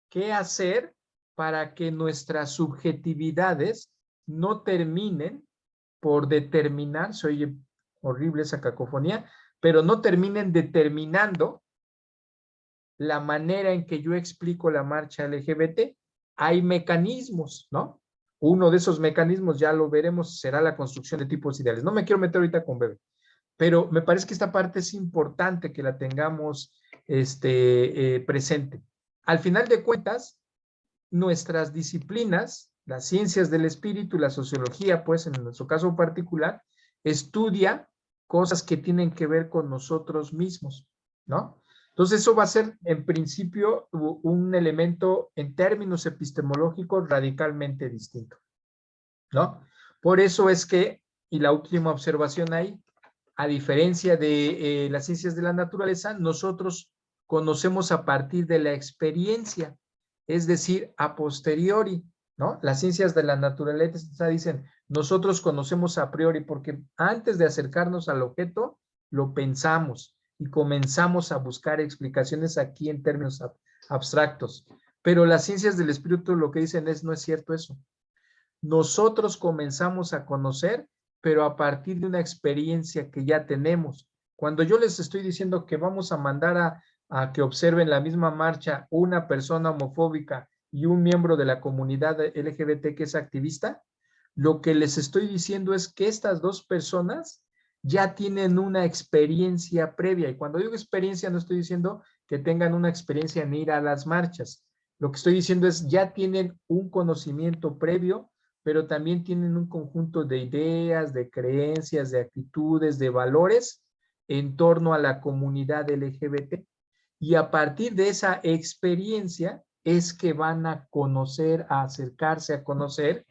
qué hacer para que nuestras subjetividades no terminen por determinar, se oye horrible esa cacofonía, pero no terminen determinando la manera en que yo explico la marcha LGBT. Hay mecanismos, ¿no? Uno de esos mecanismos, ya lo veremos, será la construcción de tipos ideales. No me quiero meter ahorita con Weber, pero me parece que esta parte es importante que la tengamos presente. Al final de cuentas, nuestras disciplinas, las ciencias del espíritu, la sociología, pues en nuestro caso particular, estudia cosas que tienen que ver con nosotros mismos, ¿no? Entonces eso va a ser en principio un elemento en términos epistemológicos radicalmente distinto, ¿no? Por eso es que, y la última observación ahí, a diferencia de las ciencias de la naturaleza, nosotros conocemos a partir de la experiencia, es decir, a posteriori, ¿no? Las ciencias de la naturaleza dicen, nosotros conocemos a priori porque antes de acercarnos al objeto, lo pensamos y comenzamos a buscar explicaciones aquí en términos abstractos. Pero las ciencias del espíritu lo que dicen es, no es cierto eso. Nosotros comenzamos a conocer, pero a partir de una experiencia que ya tenemos. Cuando yo les estoy diciendo que vamos a mandar a que observen la misma marcha una persona homofóbica y un miembro de la comunidad LGBT que es activista, lo que les estoy diciendo es que estas dos personas ya tienen una experiencia previa. Y cuando digo experiencia, no estoy diciendo que tengan una experiencia en ir a las marchas. Lo que estoy diciendo es ya tienen un conocimiento previo, pero también tienen un conjunto de ideas, de creencias, de actitudes, de valores en torno a la comunidad LGBT. Y a partir de esa experiencia es que van a conocer, a acercarse a conocer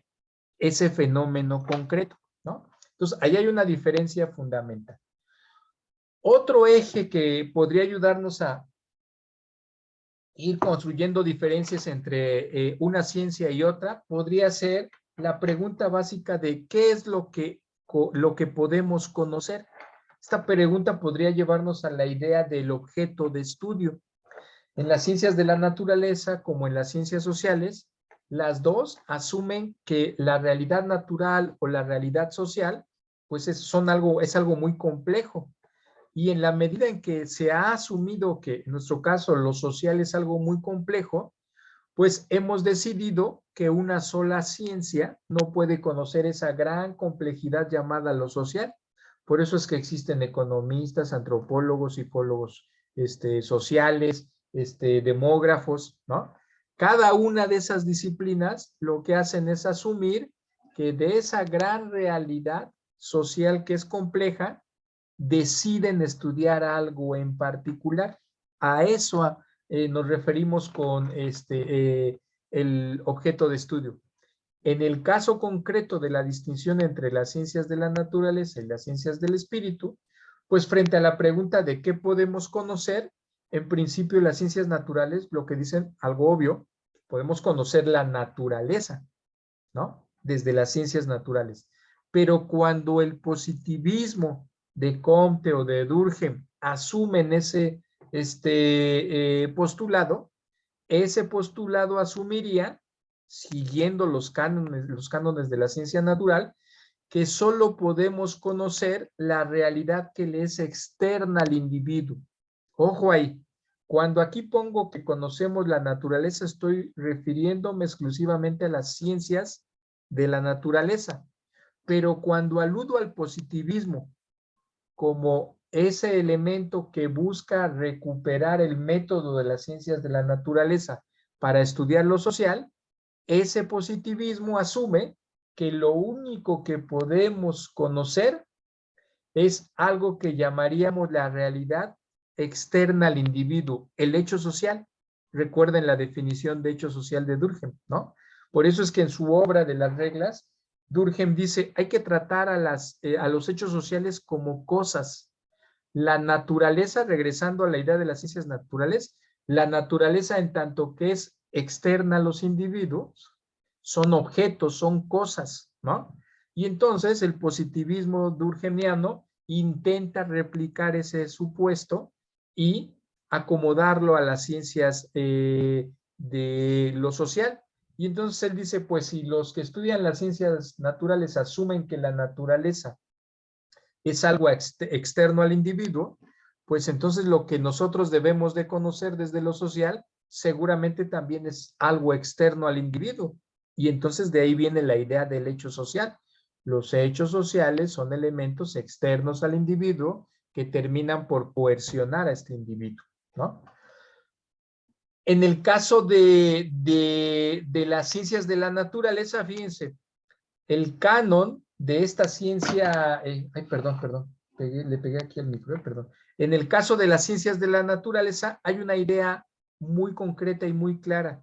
ese fenómeno concreto, ¿no? Entonces, ahí hay una diferencia fundamental. Otro eje que podría ayudarnos a ir construyendo diferencias entre una ciencia y otra podría ser la pregunta básica de qué es lo que podemos conocer. Esta pregunta podría llevarnos a la idea del objeto de estudio. En las ciencias de la naturaleza, como en las ciencias sociales, las dos asumen que la realidad natural o la realidad social, pues es algo muy complejo. Y en la medida en que se ha asumido que en nuestro caso lo social es algo muy complejo, pues hemos decidido que una sola ciencia no puede conocer esa gran complejidad llamada lo social. Por eso es que existen economistas, antropólogos, psicólogos sociales, demógrafos, ¿no? Cada una de esas disciplinas lo que hacen es asumir que de esa gran realidad social que es compleja, deciden estudiar algo en particular. A eso nos referimos con el objeto de estudio. En el caso concreto de la distinción entre las ciencias de la naturaleza y las ciencias del espíritu, pues frente a la pregunta de qué podemos conocer, en principio las ciencias naturales lo que dicen, algo obvio, podemos conocer la naturaleza, ¿no? Desde las ciencias naturales. Pero cuando el positivismo de Comte o de Durkheim asumen ese postulado, ese postulado asumiría, siguiendo los cánones de la ciencia natural, que solo podemos conocer la realidad que le es externa al individuo. Ojo ahí, cuando aquí pongo que conocemos la naturaleza, estoy refiriéndome exclusivamente a las ciencias de la naturaleza. Pero cuando aludo al positivismo como ese elemento que busca recuperar el método de las ciencias de la naturaleza para estudiar lo social, ese positivismo asume que lo único que podemos conocer es algo que llamaríamos la realidad externa al individuo, el hecho social. Recuerden la definición de hecho social de Durkheim, ¿no? Por eso es que en su obra de las reglas, Durkheim dice, hay que tratar a los hechos sociales como cosas. La naturaleza, regresando a la idea de las ciencias naturales, la naturaleza en tanto que es externa a los individuos, son objetos, son cosas, ¿no? Y entonces el positivismo durkheimiano intenta replicar ese supuesto y acomodarlo a las ciencias de lo social. Y entonces él dice, pues si los que estudian las ciencias naturales asumen que la naturaleza es algo externo al individuo, pues entonces lo que nosotros debemos de conocer desde lo social seguramente también es algo externo al individuo. Y entonces de ahí viene la idea del hecho social. Los hechos sociales son elementos externos al individuo que terminan por coercionar a este individuo, ¿no? En el caso de las ciencias de la naturaleza, fíjense, el canon de esta ciencia, perdón, le pegué aquí al micro, perdón. En el caso de las ciencias de la naturaleza hay una idea muy concreta y muy clara.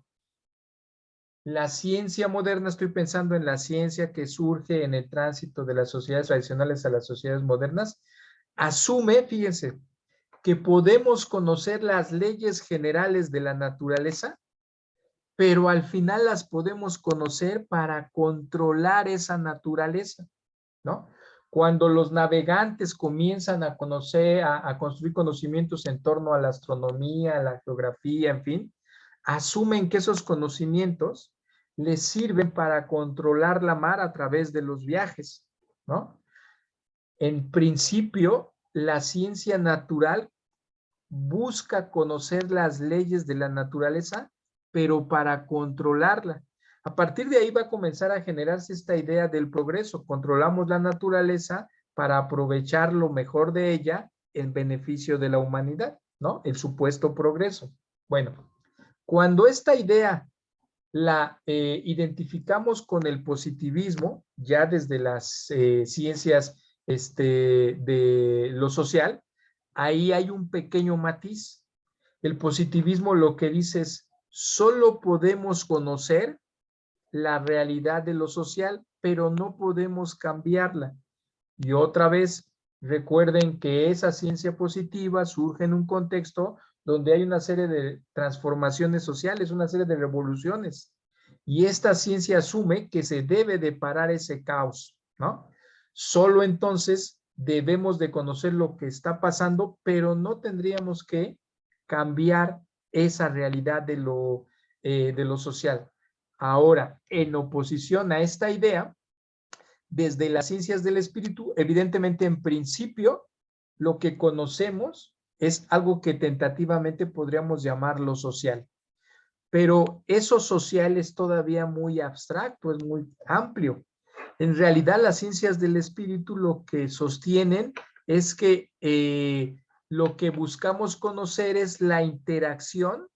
La ciencia moderna, estoy pensando en la ciencia que surge en el tránsito de las sociedades tradicionales a las sociedades modernas, asume, fíjense, que podemos conocer las leyes generales de la naturaleza, pero al final las podemos conocer para controlar esa naturaleza, ¿no? Cuando los navegantes comienzan a conocer, a construir conocimientos en torno a la astronomía, a la geografía, en fin, asumen que esos conocimientos les sirven para controlar la mar a través de los viajes, ¿no? En principio, la ciencia natural busca conocer las leyes de la naturaleza, pero para controlarla. A partir de ahí va a comenzar a generarse esta idea del progreso. Controlamos la naturaleza para aprovechar lo mejor de ella en beneficio de la humanidad, ¿no? El supuesto progreso. Bueno, cuando esta idea la identificamos con el positivismo, ya desde las ciencias de lo social, ahí hay un pequeño matiz. El positivismo lo que dice es, solo podemos conocer la realidad de lo social, pero no podemos cambiarla. Y otra vez, recuerden que esa ciencia positiva surge en un contexto donde hay una serie de transformaciones sociales, una serie de revoluciones. Y esta ciencia asume que se debe de parar ese caos, ¿no? Solo entonces debemos de conocer lo que está pasando, pero no tendríamos que cambiar esa realidad de lo social. Ahora, en oposición a esta idea, desde las ciencias del espíritu, evidentemente en principio, lo que conocemos es algo que tentativamente podríamos llamar lo social. Pero eso social es todavía muy abstracto, es muy amplio. En realidad, las ciencias del espíritu lo que sostienen es que lo que buscamos conocer es la interacción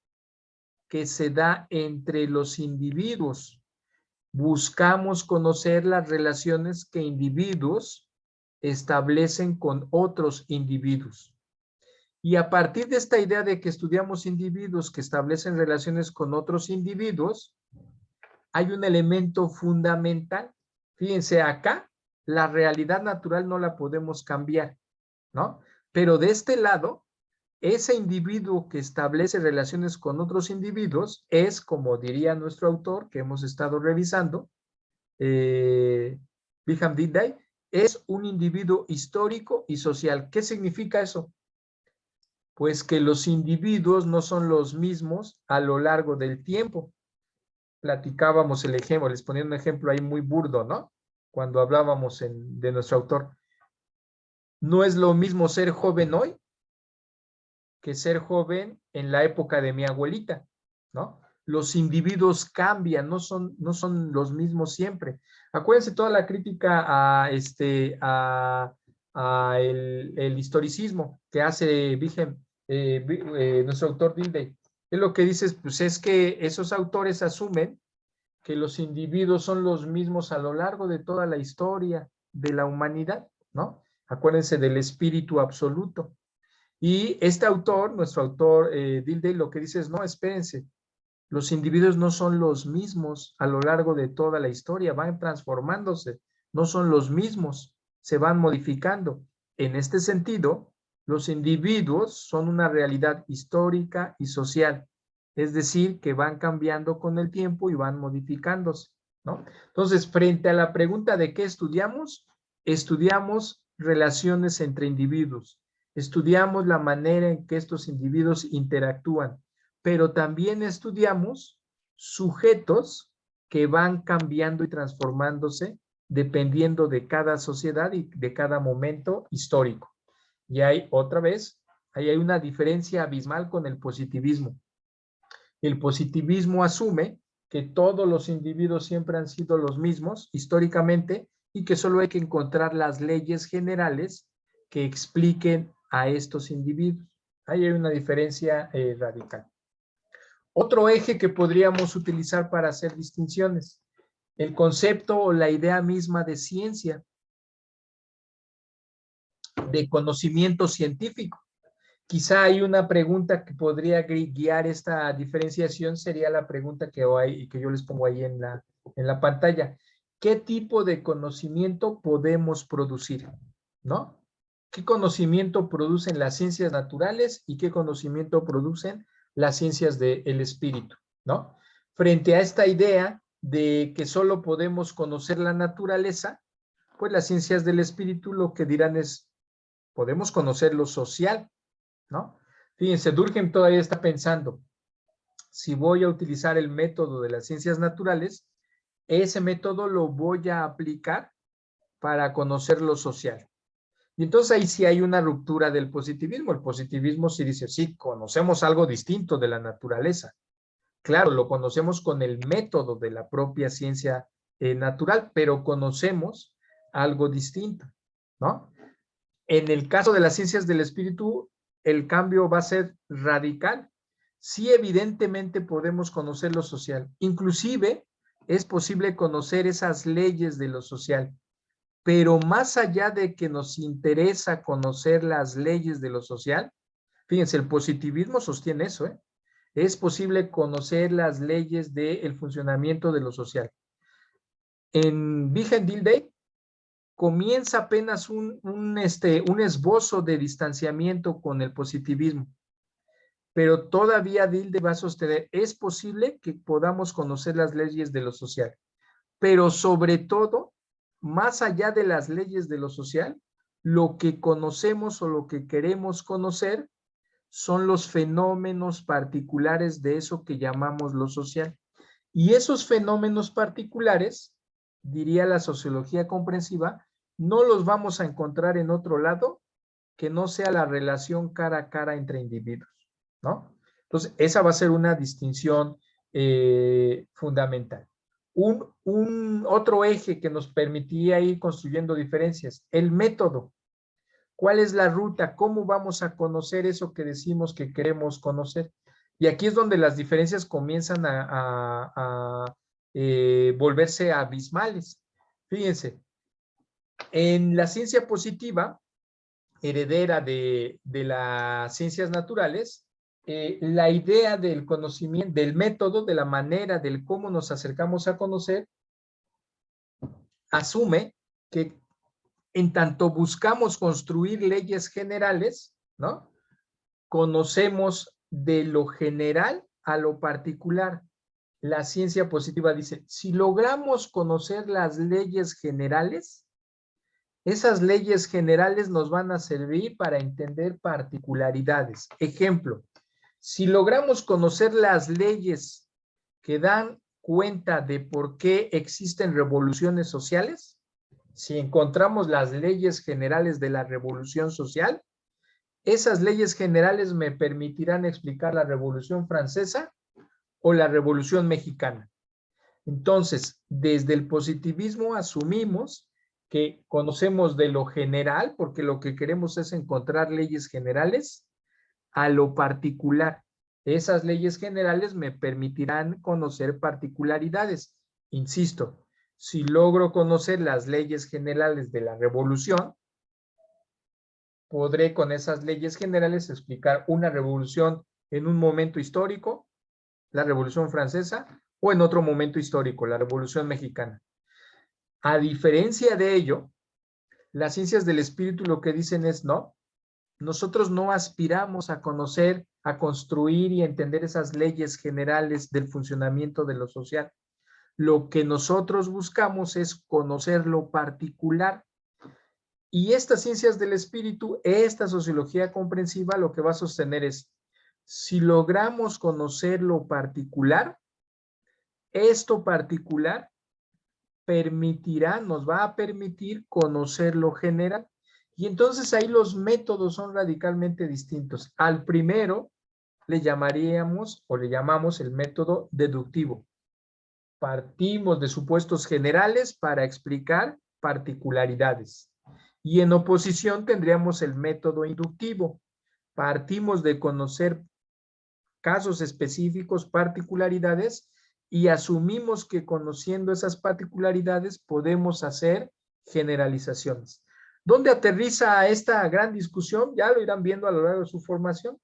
que se da entre los individuos. Buscamos conocer las relaciones que individuos establecen con otros individuos. Y a partir de esta idea de que estudiamos individuos que establecen relaciones con otros individuos, hay un elemento fundamental. Fíjense, acá la realidad natural no la podemos cambiar, ¿no? Pero de este lado, ese individuo que establece relaciones con otros individuos es, como diría nuestro autor, que hemos estado revisando, Wilhelm Dilthey, es un individuo histórico y social. ¿Qué significa eso? Pues que los individuos no son los mismos a lo largo del tiempo. Platicábamos el ejemplo, les ponía un ejemplo ahí muy burdo, ¿no? Cuando hablábamos de nuestro autor. No es lo mismo ser joven hoy que ser joven en la época de mi abuelita, ¿no? Los individuos cambian, no son los mismos siempre. Acuérdense toda la crítica a el historicismo que hace nuestro autor Dilthey. Es lo que dices, pues es que esos autores asumen que los individuos son los mismos a lo largo de toda la historia de la humanidad, ¿no? Acuérdense del espíritu absoluto. Y este autor, nuestro autor Dilthey, lo que dice es, no, espérense, los individuos no son los mismos a lo largo de toda la historia, van transformándose, no son los mismos, se van modificando. En este sentido, los individuos son una realidad histórica y social, es decir, que van cambiando con el tiempo y van modificándose, ¿no? Entonces, frente a la pregunta de qué estudiamos, estudiamos relaciones entre individuos, estudiamos la manera en que estos individuos interactúan, pero también estudiamos sujetos que van cambiando y transformándose dependiendo de cada sociedad y de cada momento histórico. Y hay otra vez, ahí hay una diferencia abismal con el positivismo. El positivismo asume que todos los individuos siempre han sido los mismos históricamente y que solo hay que encontrar las leyes generales que expliquen a estos individuos. Ahí hay una diferencia radical. Otro eje que podríamos utilizar para hacer distinciones, el concepto o la idea misma de ciencia, de conocimiento científico. Quizá hay una pregunta que podría guiar esta diferenciación, sería la pregunta que yo les pongo ahí en la pantalla. ¿Qué tipo de conocimiento podemos producir? ¿No? ¿Qué conocimiento producen las ciencias naturales y qué conocimiento producen las ciencias del espíritu? ¿No? Frente a esta idea de que solo podemos conocer la naturaleza, pues las ciencias del espíritu lo que dirán es, podemos conocer lo social, ¿no? Fíjense, Durkheim todavía está pensando, si voy a utilizar el método de las ciencias naturales, ese método lo voy a aplicar para conocer lo social. Y entonces ahí sí hay una ruptura del positivismo. El positivismo sí dice, sí, conocemos algo distinto de la naturaleza. Claro, lo conocemos con el método de la propia ciencia natural, pero conocemos algo distinto, ¿no? En el caso de las ciencias del espíritu, el cambio va a ser radical. Sí, evidentemente podemos conocer lo social. Inclusive es posible conocer esas leyes de lo social. Pero más allá de que nos interesa conocer las leyes de lo social, fíjense, el positivismo sostiene eso, ¿eh? Es posible conocer las leyes del funcionamiento de lo social. En Wilhelm Dilthey comienza apenas un esbozo de distanciamiento con el positivismo. pero todavía Dilde va a sostener, es posible que podamos conocer las leyes de lo social, pero sobre todo, más allá de las leyes de lo social, lo que conocemos o lo que queremos conocer son los fenómenos particulares de eso que llamamos lo social. Y esos fenómenos particulares, diría la sociología comprensiva, no los vamos a encontrar en otro lado que no sea la relación cara a cara entre individuos, ¿no? Entonces, esa va a ser una distinción fundamental. Otro eje que nos permitiría ir construyendo diferencias, el método. ¿Cuál es la ruta? ¿Cómo vamos a conocer eso que decimos que queremos conocer? Y aquí es donde las diferencias comienzan a volverse abismales. Fíjense, en la ciencia positiva, heredera de las ciencias naturales, la idea del conocimiento, del método, de la manera, del cómo nos acercamos a conocer, asume que en tanto buscamos construir leyes generales, ¿no? Conocemos de lo general a lo particular. La ciencia positiva dice, si logramos conocer las leyes generales, esas leyes generales nos van a servir para entender particularidades. Ejemplo, si logramos conocer las leyes que dan cuenta de por qué existen revoluciones sociales, si encontramos las leyes generales de la revolución social, esas leyes generales me permitirán explicar la Revolución Francesa o la Revolución Mexicana. Entonces, desde el positivismo asumimos que conocemos de lo general, porque lo que queremos es encontrar leyes generales, a lo particular. Esas leyes generales me permitirán conocer particularidades. Insisto, si logro conocer las leyes generales de la revolución, podré con esas leyes generales explicar una revolución en un momento histórico, la Revolución Francesa, o en otro momento histórico, la Revolución Mexicana. A diferencia de ello, las ciencias del espíritu lo que dicen es no, nosotros no aspiramos a conocer, a construir y entender esas leyes generales del funcionamiento de lo social. Lo que nosotros buscamos es conocer lo particular. Y estas ciencias del espíritu, esta sociología comprensiva, lo que va a sostener es, si logramos conocer lo particular, esto particular permitirá, nos va a permitir conocer lo general. Y entonces ahí los métodos son radicalmente distintos. Al primero le llamaríamos o le llamamos el método deductivo. Partimos de supuestos generales para explicar particularidades. Y en oposición tendríamos el método inductivo. Partimos de conocer casos específicos, particularidades, y asumimos que conociendo esas particularidades podemos hacer generalizaciones. ¿Dónde aterriza esta gran discusión? Ya lo irán viendo a lo largo de su formación,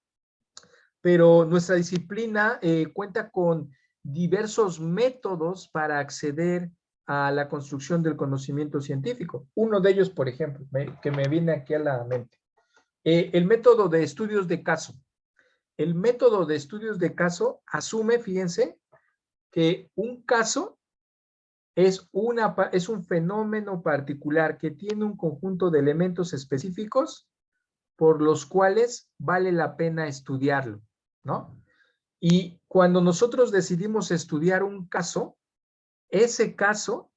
pero nuestra disciplina cuenta con diversos métodos para acceder a la construcción del conocimiento científico. Uno de ellos, por ejemplo, que me viene aquí a la mente, el método de estudios de caso. El método de estudios de caso asume, fíjense, que un caso es un fenómeno particular que tiene un conjunto de elementos específicos por los cuales vale la pena estudiarlo, ¿no? Y cuando nosotros decidimos estudiar un caso, ese caso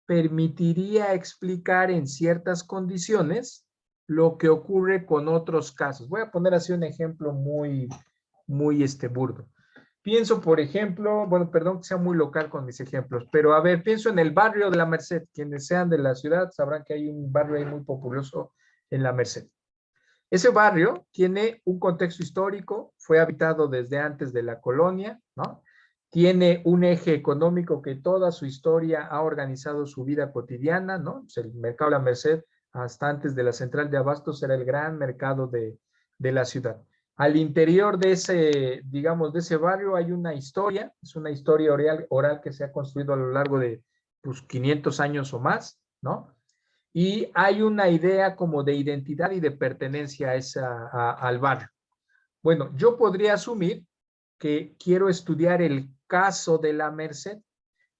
permitiría explicar en ciertas condiciones lo que ocurre con otros casos. Voy a poner así un ejemplo muy burdo. Pienso, por ejemplo, bueno, perdón que sea muy local con mis ejemplos, pero a ver, pienso en el barrio de la Merced. Quienes sean de la ciudad sabrán que hay un barrio ahí muy populoso en la Merced. Ese barrio tiene un contexto histórico, fue habitado desde antes de la colonia, ¿no? Tiene un eje económico que toda su historia ha organizado su vida cotidiana, ¿no? Pues el mercado de la Merced, hasta antes de la central de abastos, era el gran mercado de la ciudad. Al interior de ese, digamos, de ese barrio hay una historia, es una historia oral que se ha construido a lo largo de pues, 500 años o más, ¿no? Y hay una idea como de identidad y de pertenencia al barrio. Bueno, yo podría asumir que quiero estudiar el caso de la Merced.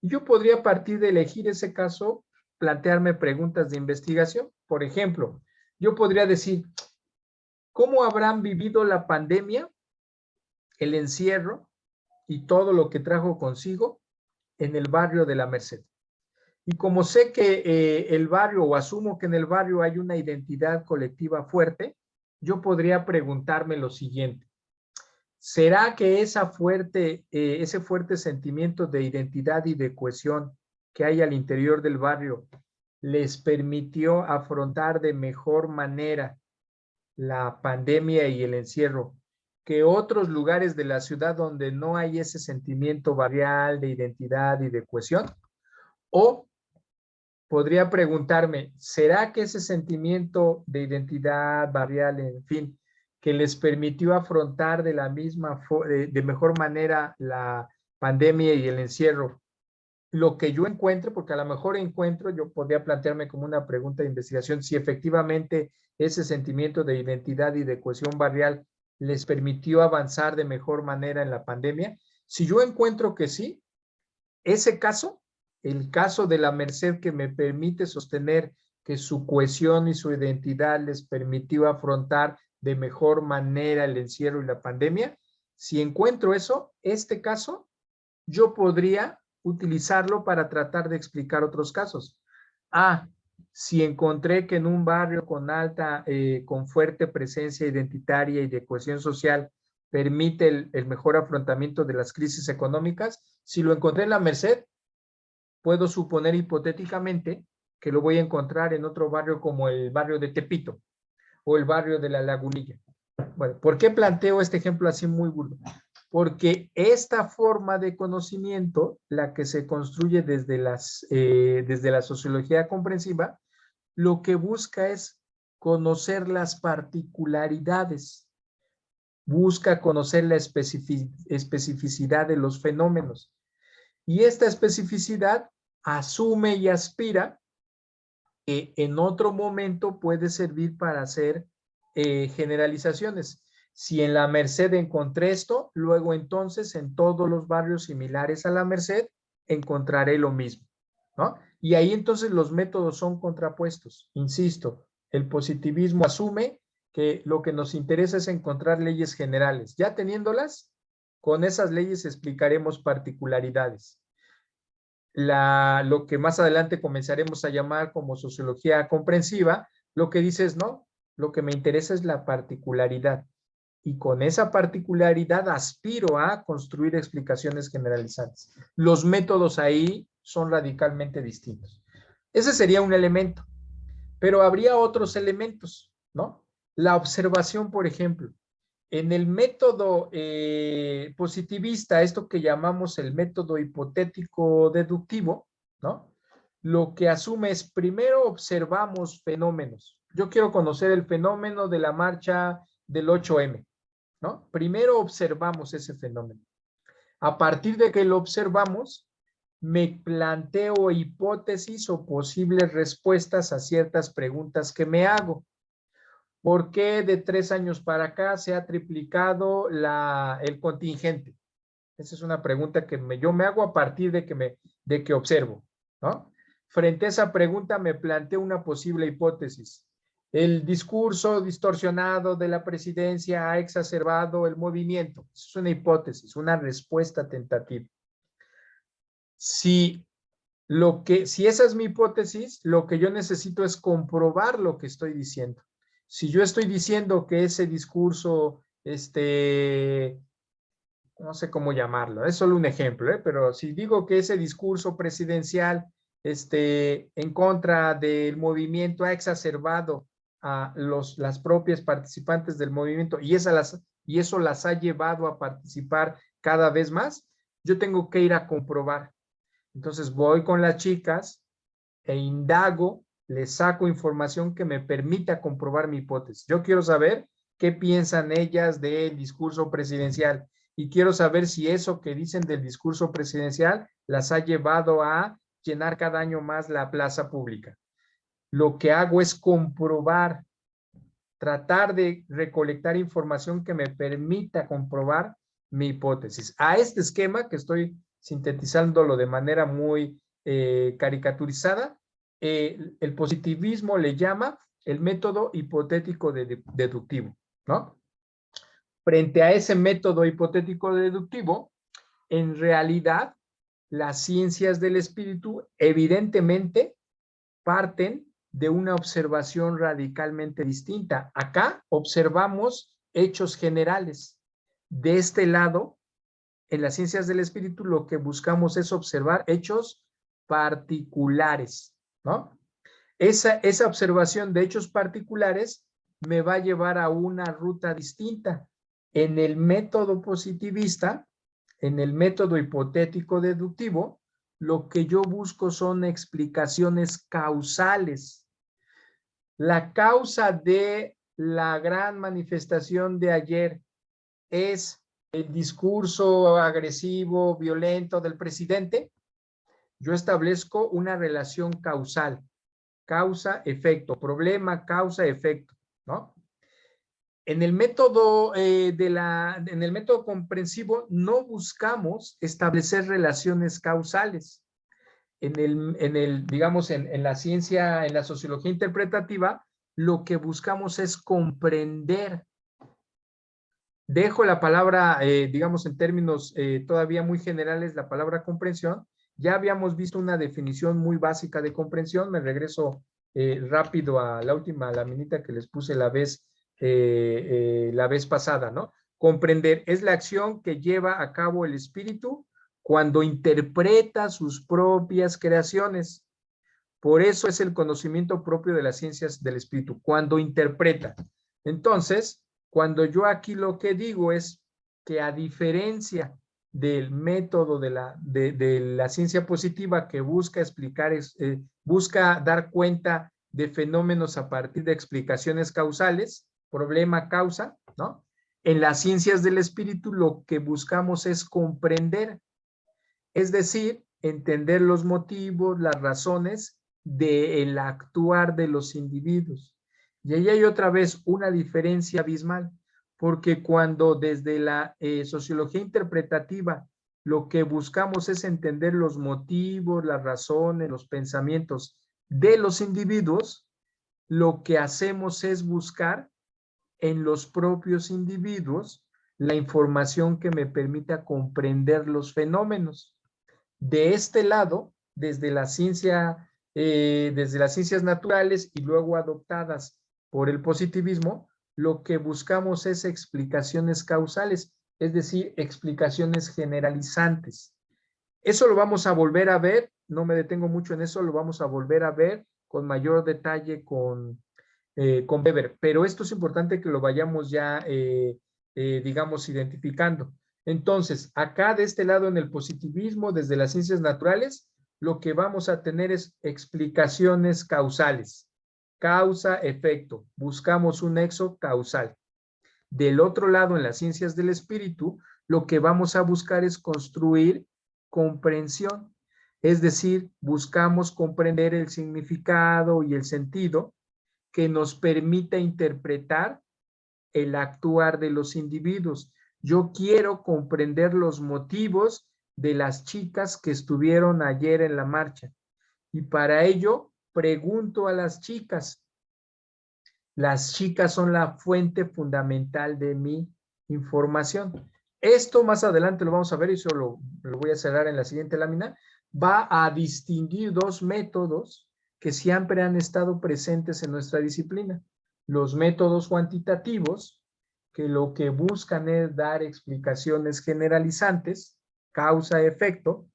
Y yo podría, a partir de elegir ese caso, plantearme preguntas de investigación. Por ejemplo, yo podría decir, ¿cómo habrán vivido la pandemia, el encierro y todo lo que trajo consigo en el barrio de la Merced? Y como sé que el barrio, o asumo que en el barrio hay una identidad colectiva fuerte, yo podría preguntarme lo siguiente. ¿Será que ese fuerte sentimiento de identidad y de cohesión que hay al interior del barrio les permitió afrontar de mejor manera la pandemia y el encierro que otros lugares de la ciudad donde no hay ese sentimiento barrial de identidad y de cohesión? O podría preguntarme, ¿será que ese sentimiento de identidad barrial, en fin, que les permitió afrontar de mejor manera la pandemia y el encierro, lo que yo encuentro, porque a lo mejor encuentro, yo podría plantearme como una pregunta de investigación, si efectivamente ese sentimiento de identidad y de cohesión barrial les permitió avanzar de mejor manera en la pandemia? Si yo encuentro que sí, ese caso, el caso de la Merced, que me permite sostener que su cohesión y su identidad les permitió afrontar de mejor manera el encierro y la pandemia, si encuentro eso, este caso, yo podría utilizarlo para tratar de explicar otros casos. Si encontré que en un barrio con fuerte presencia identitaria y de cohesión social permite el mejor afrontamiento de las crisis económicas, si lo encontré en la Merced, puedo suponer hipotéticamente que lo voy a encontrar en otro barrio como el barrio de Tepito o el barrio de La Lagunilla. Bueno, ¿por qué planteo este ejemplo así muy burdo? Porque esta forma de conocimiento, la que se construye desde la sociología comprensiva, lo que busca es conocer las particularidades, busca conocer la especificidad de los fenómenos. Y esta especificidad asume y aspira que en otro momento puede servir para hacer generalizaciones. Si en la Merced encontré esto, luego entonces en todos los barrios similares a la Merced encontraré lo mismo, ¿no? Y ahí entonces los métodos son contrapuestos. Insisto, el positivismo asume que lo que nos interesa es encontrar leyes generales. Ya teniéndolas, con esas leyes explicaremos particularidades. Lo que más adelante comenzaremos a llamar como sociología comprensiva, lo que dice es, no, lo que me interesa es la particularidad. Y con esa particularidad aspiro a construir explicaciones generalizadas. Los métodos ahí son radicalmente distintos. Ese sería un elemento, pero habría otros elementos, ¿no? La observación, por ejemplo. En el método positivista, esto que llamamos el método hipotético deductivo, ¿no? Lo que asume es, primero observamos fenómenos. Yo quiero conocer el fenómeno de la marcha del 8M, ¿no? Primero observamos ese fenómeno. A partir de que lo observamos, me planteo hipótesis o posibles respuestas a ciertas preguntas que me hago. ¿Por qué de 3 años para acá se ha triplicado el contingente? Esa es una pregunta que yo me hago a partir de que observo, ¿no? Frente a esa pregunta me planteo una posible hipótesis. El discurso distorsionado de la presidencia ha exacerbado el movimiento. Es una hipótesis, una respuesta tentativa. Si esa es mi hipótesis, lo que yo necesito es comprobar lo que estoy diciendo. Si yo estoy diciendo que ese discurso, no sé cómo llamarlo, es solo un ejemplo, pero si digo que ese discurso presidencial en contra del movimiento ha exacerbado a las propias participantes del movimiento y eso las ha llevado a participar cada vez más, yo tengo que ir a comprobar. Entonces voy con las chicas e indago, les saco información que me permita comprobar mi hipótesis. Yo quiero saber qué piensan ellas del discurso presidencial y quiero saber si eso que dicen del discurso presidencial las ha llevado a llenar cada año más la plaza pública. Lo que hago es comprobar tratar de recolectar información que me permita comprobar mi hipótesis. A este esquema, que estoy sintetizándolo de manera muy caricaturizada, el positivismo le llama el método hipotético deductivo, ¿no? Frente a ese método hipotético deductivo, en realidad, las ciencias del espíritu evidentemente parten de una observación radicalmente distinta. Acá observamos hechos generales. De este lado, en las ciencias del espíritu, lo que buscamos es observar hechos particulares, ¿no? Esa observación de hechos particulares me va a llevar a una ruta distinta. En el método positivista, en el método hipotético deductivo, lo que yo busco son explicaciones causales. La causa de la gran manifestación de ayer es el discurso agresivo, violento del presidente. Yo establezco una relación causal. Causa-efecto, problema, causa-efecto, ¿no? En el método en el método comprensivo no buscamos establecer relaciones causales. Digamos, en la ciencia, en la sociología interpretativa, lo que buscamos es comprender. Dejo la palabra, digamos, en términos todavía muy generales, la palabra comprensión. Ya habíamos visto una definición muy básica de comprensión. Me regreso rápido a la última laminita que les puse la vez pasada, ¿no? Comprender es la acción que lleva a cabo el espíritu cuando interpreta sus propias creaciones. Por eso es el conocimiento propio de las ciencias del espíritu, cuando interpreta. Entonces, cuando yo aquí lo que digo es que a diferencia del método de la ciencia positiva que busca explicar, busca dar cuenta de fenómenos a partir de explicaciones causales, problema, causa, ¿no? En las ciencias del espíritu lo que buscamos es comprender, es decir, entender los motivos, las razones del actuar de los individuos. Y ahí hay otra vez una diferencia abismal, porque cuando desde la sociología interpretativa lo que buscamos es entender los motivos, las razones, los pensamientos de los individuos, lo que hacemos es buscar en los propios individuos la información que me permita comprender los fenómenos. De este lado, desde las ciencias naturales y luego adoptadas por el positivismo, lo que buscamos es explicaciones causales, es decir, explicaciones generalizantes. Eso lo vamos a volver a ver, no me detengo mucho en eso, lo vamos a volver a ver con mayor detalle con Weber, pero esto es importante que lo vayamos ya, digamos, identificando. Entonces, acá de este lado en el positivismo, desde las ciencias naturales, lo que vamos a tener es explicaciones causales. Causa-efecto. Buscamos un nexo causal. Del otro lado, en las ciencias del espíritu, lo que vamos a buscar es construir comprensión. Es decir, buscamos comprender el significado y el sentido que nos permita interpretar el actuar de los individuos. Yo quiero comprender los motivos de las chicas que estuvieron ayer en la marcha. Y para ello pregunto a las chicas. Las chicas son la fuente fundamental de mi información. Esto más adelante lo vamos a ver y solo lo voy a cerrar en la siguiente lámina. Va a distinguir dos métodos que siempre han estado presentes en nuestra disciplina. Los métodos cuantitativos, que lo que buscan es dar explicaciones generalizantes, causa-efecto.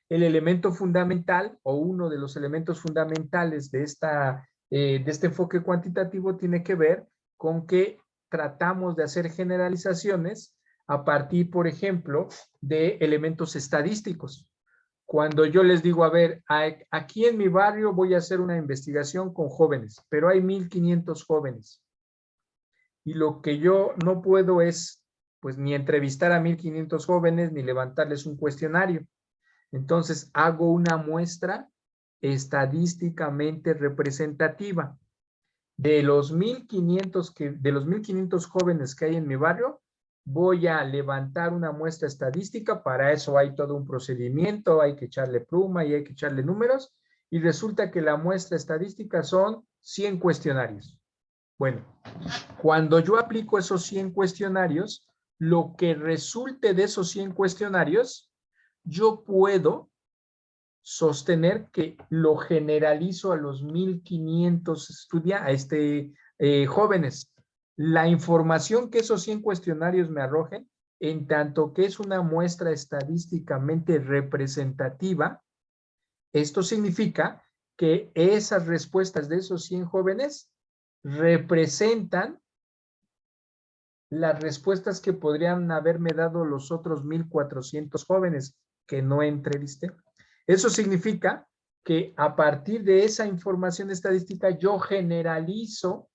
El elemento fundamental o uno de los elementos fundamentales de este enfoque cuantitativo tiene que ver con que tratamos de hacer generalizaciones a partir, por ejemplo, de elementos estadísticos. Cuando yo les digo, a ver, aquí en mi barrio voy a hacer una investigación con jóvenes, pero hay 1,500 jóvenes. Y lo que yo no puedo es, pues, ni entrevistar a 1,500 jóvenes, ni levantarles un cuestionario. Entonces, hago una muestra estadísticamente representativa. De los 1,500 jóvenes que hay en mi barrio, voy a levantar una muestra estadística. Para eso hay todo un procedimiento, hay que echarle pluma y hay que echarle números, y resulta que la muestra estadística son 100 cuestionarios. Bueno, cuando yo aplico esos 100 cuestionarios, lo que resulte de esos 100 cuestionarios, yo puedo sostener que lo generalizo a los 1,500 jóvenes. La información que esos 100 cuestionarios me arrojen, en tanto que es una muestra estadísticamente representativa, esto significa que esas respuestas de esos 100 jóvenes representan las respuestas que podrían haberme dado los otros 1,400 jóvenes que no entrevisté. Eso significa que a partir de esa información estadística yo generalizo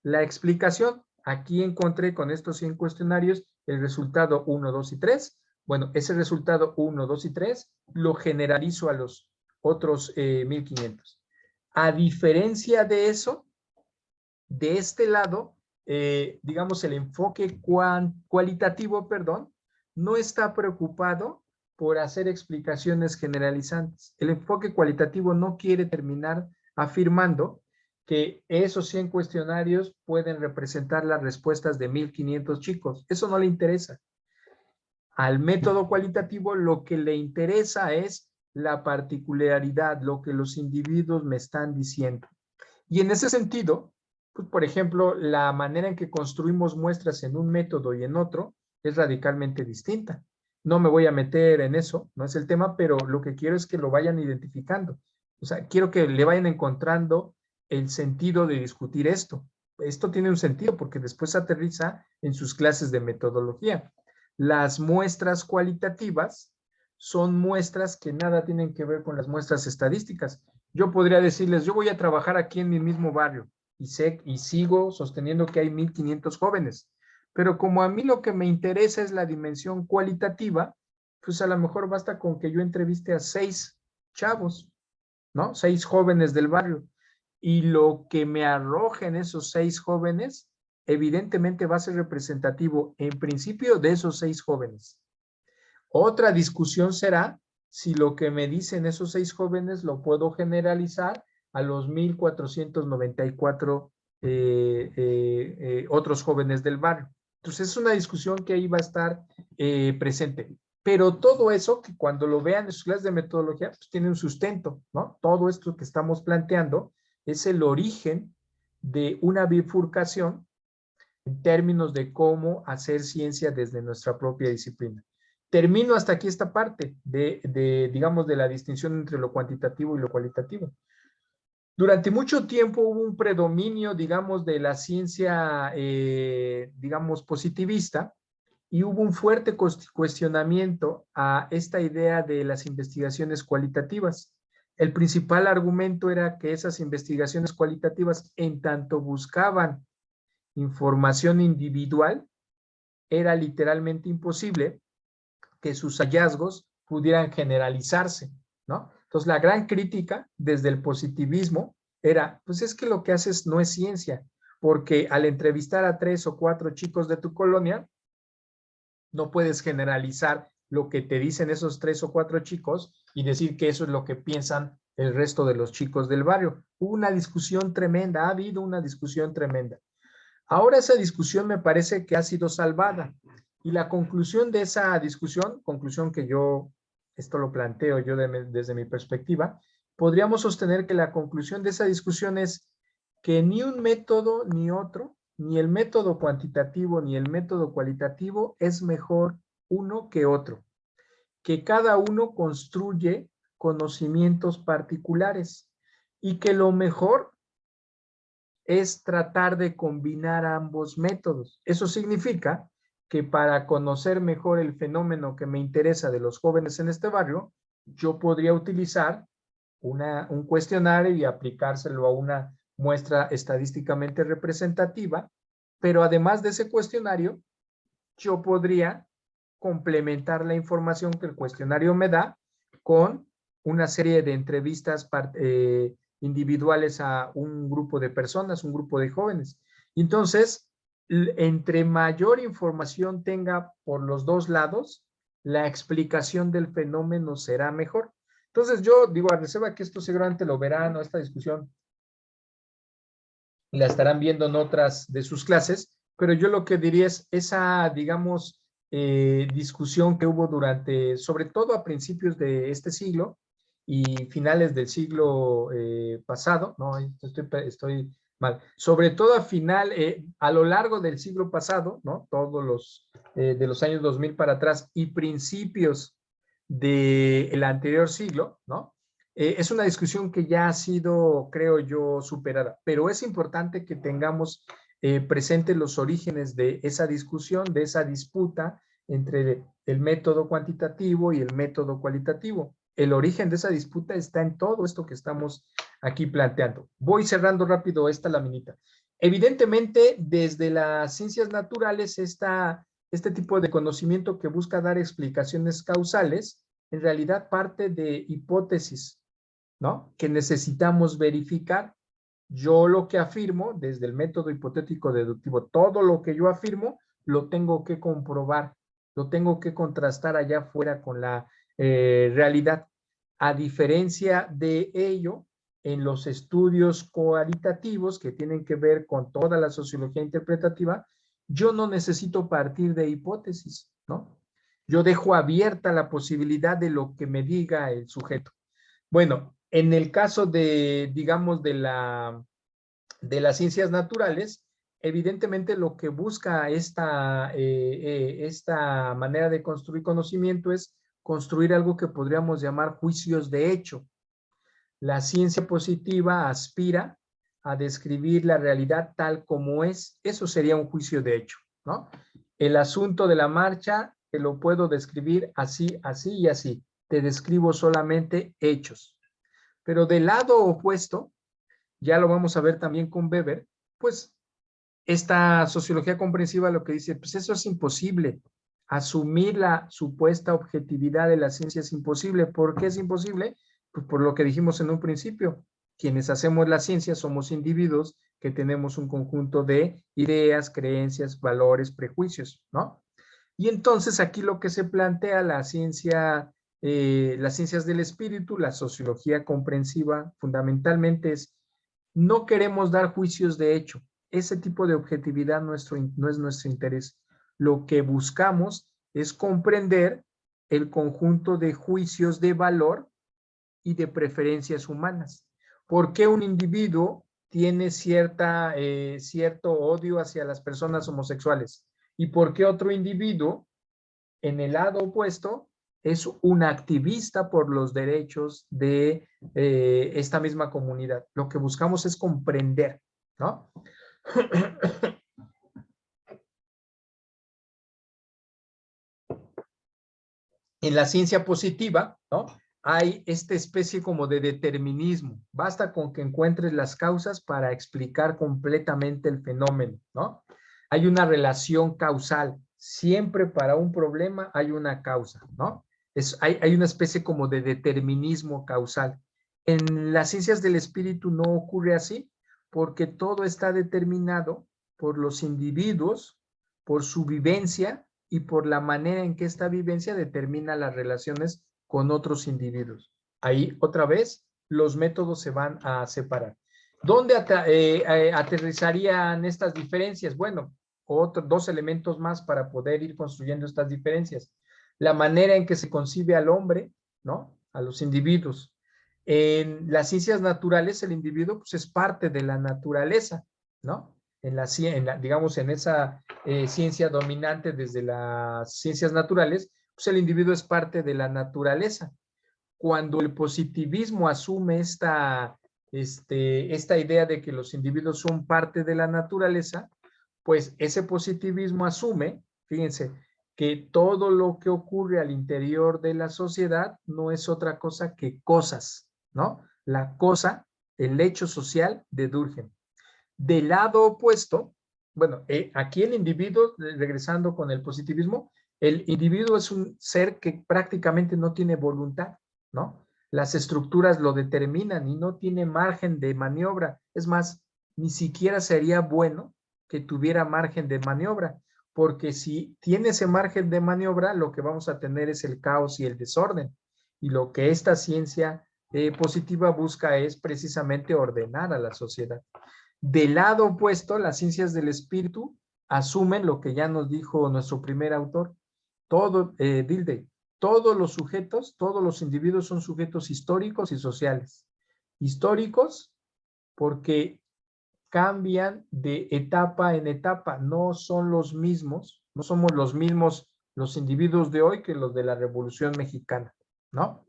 la explicación. Aquí encontré con estos 100 cuestionarios el resultado 1, 2 y 3. Bueno, ese resultado 1, 2 y 3 lo generalizo a los otros 1,500. A diferencia de eso, de este lado, digamos, el enfoque cualitativo, no está preocupado por hacer explicaciones generalizantes. El enfoque cualitativo no quiere terminar afirmando que esos 100 cuestionarios pueden representar las respuestas de 1,500 chicos. Eso no le interesa. Al método cualitativo lo que le interesa es la particularidad, lo que los individuos me están diciendo. Y en ese sentido, pues, por ejemplo, la manera en que construimos muestras en un método y en otro es radicalmente distinta. No me voy a meter en eso, no es el tema, pero lo que quiero es que lo vayan identificando. O sea, quiero que le vayan encontrando el sentido de discutir esto. Esto tiene un sentido porque después aterriza en sus clases de metodología. Las muestras cualitativas son muestras que nada tienen que ver con las muestras estadísticas. Yo podría decirles, yo voy a trabajar aquí en mi mismo barrio y sigo sosteniendo que hay 1,500 jóvenes, pero como a mí lo que me interesa es la dimensión cualitativa, pues a lo mejor basta con que yo entreviste a 6 chavos, ¿no? 6 jóvenes del barrio, y lo que me arrojen esos 6 jóvenes, evidentemente va a ser representativo en principio de esos 6 jóvenes. Otra discusión será si lo que me dicen esos 6 jóvenes lo puedo generalizar a los 1,494 otros jóvenes del barrio. Entonces es una discusión que ahí va a estar presente. Pero todo eso, que cuando lo vean en sus clases de metodología, pues tiene un sustento, ¿no? Todo esto que estamos planteando es el origen de una bifurcación en términos de cómo hacer ciencia desde nuestra propia disciplina. Termino hasta aquí esta parte digamos, de la distinción entre lo cuantitativo y lo cualitativo. Durante mucho tiempo hubo un predominio, digamos, de la ciencia, digamos, positivista, y hubo un fuerte cuestionamiento a esta idea de las investigaciones cualitativas. El principal argumento era que esas investigaciones cualitativas, en tanto buscaban información individual, era literalmente imposible que sus hallazgos pudieran generalizarse, ¿no? Entonces, la gran crítica desde el positivismo era, pues es que lo que haces no es ciencia, porque al entrevistar a 3 o 4 chicos de tu colonia, no puedes generalizar lo que te dicen esos 3 o 4 chicos y decir que eso es lo que piensan el resto de los chicos del barrio. Hubo una discusión tremenda, ha habido una discusión tremenda. Ahora esa discusión me parece que ha sido salvada. Y la conclusión de esa discusión, conclusión que esto lo planteo yo desde mi perspectiva, podríamos sostener que la conclusión de esa discusión es que ni un método ni otro, ni el método cuantitativo ni el método cualitativo es mejor uno que otro, que cada uno construye conocimientos particulares y que lo mejor es tratar de combinar ambos métodos. Eso significa que para conocer mejor el fenómeno que me interesa de los jóvenes en este barrio, yo podría utilizar un cuestionario y aplicárselo a una muestra estadísticamente representativa, pero además de ese cuestionario, yo podría complementar la información que el cuestionario me da con una serie de entrevistas individuales a un grupo de personas, un grupo de jóvenes. Entonces, entre mayor información tenga por los dos lados, la explicación del fenómeno será mejor. Entonces, yo digo, a reserva que esto seguramente lo verán, ¿no? Esta discusión la estarán viendo en otras de sus clases, pero yo lo que diría es esa, digamos, discusión que hubo durante, sobre todo a principios de este siglo y finales del siglo pasado, no, estoy mal, sobre todo a lo largo del siglo pasado, ¿no? Todos los, de los años 2000 para atrás y principios del anterior siglo, ¿no? Es una discusión que ya ha sido, creo yo, superada, pero es importante que tengamos presentes los orígenes de esa discusión, de esa disputa entre el método cuantitativo y el método cualitativo. El origen de esa disputa está en todo esto que estamos aquí planteando. Voy cerrando rápido esta laminita. Evidentemente, desde las ciencias naturales, este tipo de conocimiento que busca dar explicaciones causales, en realidad parte de hipótesis, ¿no? Que necesitamos verificar. Yo lo que afirmo desde el método hipotético deductivo, todo lo que yo afirmo lo tengo que comprobar, lo tengo que contrastar allá afuera con la realidad. A diferencia de ello, en los estudios cualitativos que tienen que ver con toda la sociología interpretativa, yo no necesito partir de hipótesis, ¿no? Yo dejo abierta la posibilidad de lo que me diga el sujeto. Bueno, en el caso de, digamos, de las ciencias naturales, evidentemente lo que busca esta manera de construir conocimiento es construir algo que podríamos llamar juicios de hecho. La ciencia positiva aspira a describir la realidad tal como es. Eso sería un juicio de hecho, ¿no? El asunto de la marcha te lo puedo describir así, así y así. Te describo solamente hechos. Pero del lado opuesto, ya lo vamos a ver también con Weber, pues esta sociología comprensiva lo que dice, pues eso es imposible. Asumir la supuesta objetividad de la ciencia es imposible. ¿Por qué es imposible? Pues por lo que dijimos en un principio. Quienes hacemos la ciencia somos individuos que tenemos un conjunto de ideas, creencias, valores, prejuicios, ¿no? Y entonces aquí lo que se plantea la ciencia, las ciencias del espíritu, la sociología comprensiva, fundamentalmente es, no queremos dar juicios de hecho. Ese tipo de objetividad no es nuestro interés. Lo que buscamos es comprender el conjunto de juicios de valor y de preferencias humanas. ¿Por qué un individuo tiene cierto odio hacia las personas homosexuales? ¿Y por qué otro individuo, en el lado opuesto, es un activista por los derechos de esta misma comunidad? Lo que buscamos es comprender, ¿no? En la ciencia positiva, ¿no? Hay esta especie como de determinismo. Basta con que encuentres las causas para explicar completamente el fenómeno, ¿no? Hay una relación causal. Siempre para un problema hay una causa, ¿no? Hay una especie como de determinismo causal. En las ciencias del espíritu no ocurre así, porque todo está determinado por los individuos, por su vivencia y por la manera en que esta vivencia determina las relaciones con otros individuos. Ahí, otra vez, los métodos se van a separar. ¿Dónde aterrizarían estas diferencias? Bueno, dos elementos más para poder ir construyendo estas diferencias. La manera en que se concibe al hombre, ¿no? A los individuos. En las ciencias naturales, el individuo pues, es parte de la naturaleza, ¿no? Digamos, en esa ciencia dominante desde las ciencias naturales, pues el individuo es parte de la naturaleza. Cuando el positivismo asume esta idea de que los individuos son parte de la naturaleza, pues ese positivismo asume, fíjense, que todo lo que ocurre al interior de la sociedad no es otra cosa que cosas, ¿no? La cosa, el hecho social de Durkheim. Del lado opuesto, bueno, aquí el individuo, regresando con el positivismo, el individuo es un ser que prácticamente no tiene voluntad, ¿no? Las estructuras lo determinan y no tiene margen de maniobra. Es más, ni siquiera sería bueno que tuviera margen de maniobra, porque si tiene ese margen de maniobra, lo que vamos a tener es el caos y el desorden. Y lo que esta ciencia positiva busca es precisamente ordenar a la sociedad. Del lado opuesto, las ciencias del espíritu asumen lo que ya nos dijo nuestro primer autor, Dilthey, todos los sujetos, todos los individuos son sujetos históricos y sociales. Históricos porque cambian de etapa en etapa, no son los mismos, no somos los mismos los individuos de hoy que los de la Revolución Mexicana, ¿no?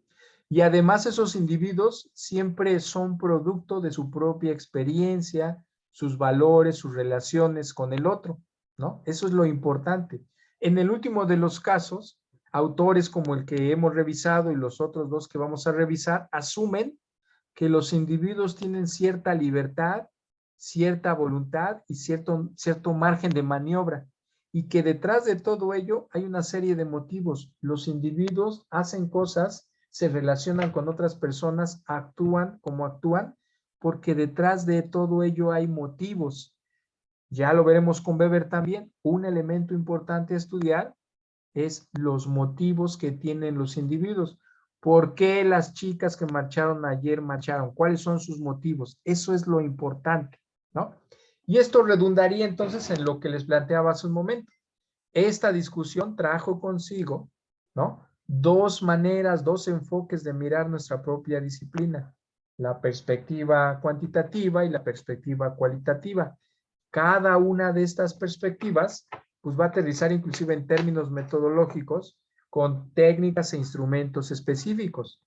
Y además esos individuos siempre son producto de su propia experiencia, sus valores, sus relaciones con el otro, ¿no? Eso es lo importante. En el último de los casos, autores como el que hemos revisado y los otros dos que vamos a revisar asumen que los individuos tienen cierta libertad, cierta voluntad y cierto margen de maniobra, y que detrás de todo ello hay una serie de motivos. Los individuos hacen cosas, se relacionan con otras personas, actúan como actúan, porque detrás de todo ello hay motivos. Ya lo veremos con Weber también. Un elemento importante a estudiar es los motivos que tienen los individuos. ¿Por qué las chicas que marcharon ayer marcharon? ¿Cuáles son sus motivos? Eso es lo importante, ¿no? Y esto redundaría entonces en lo que les planteaba hace un momento. Esta discusión trajo consigo, ¿no? Dos maneras, dos enfoques de mirar nuestra propia disciplina, la perspectiva cuantitativa y la perspectiva cualitativa. Cada una de estas perspectivas pues va a aterrizar inclusive en términos metodológicos con técnicas e instrumentos específicos.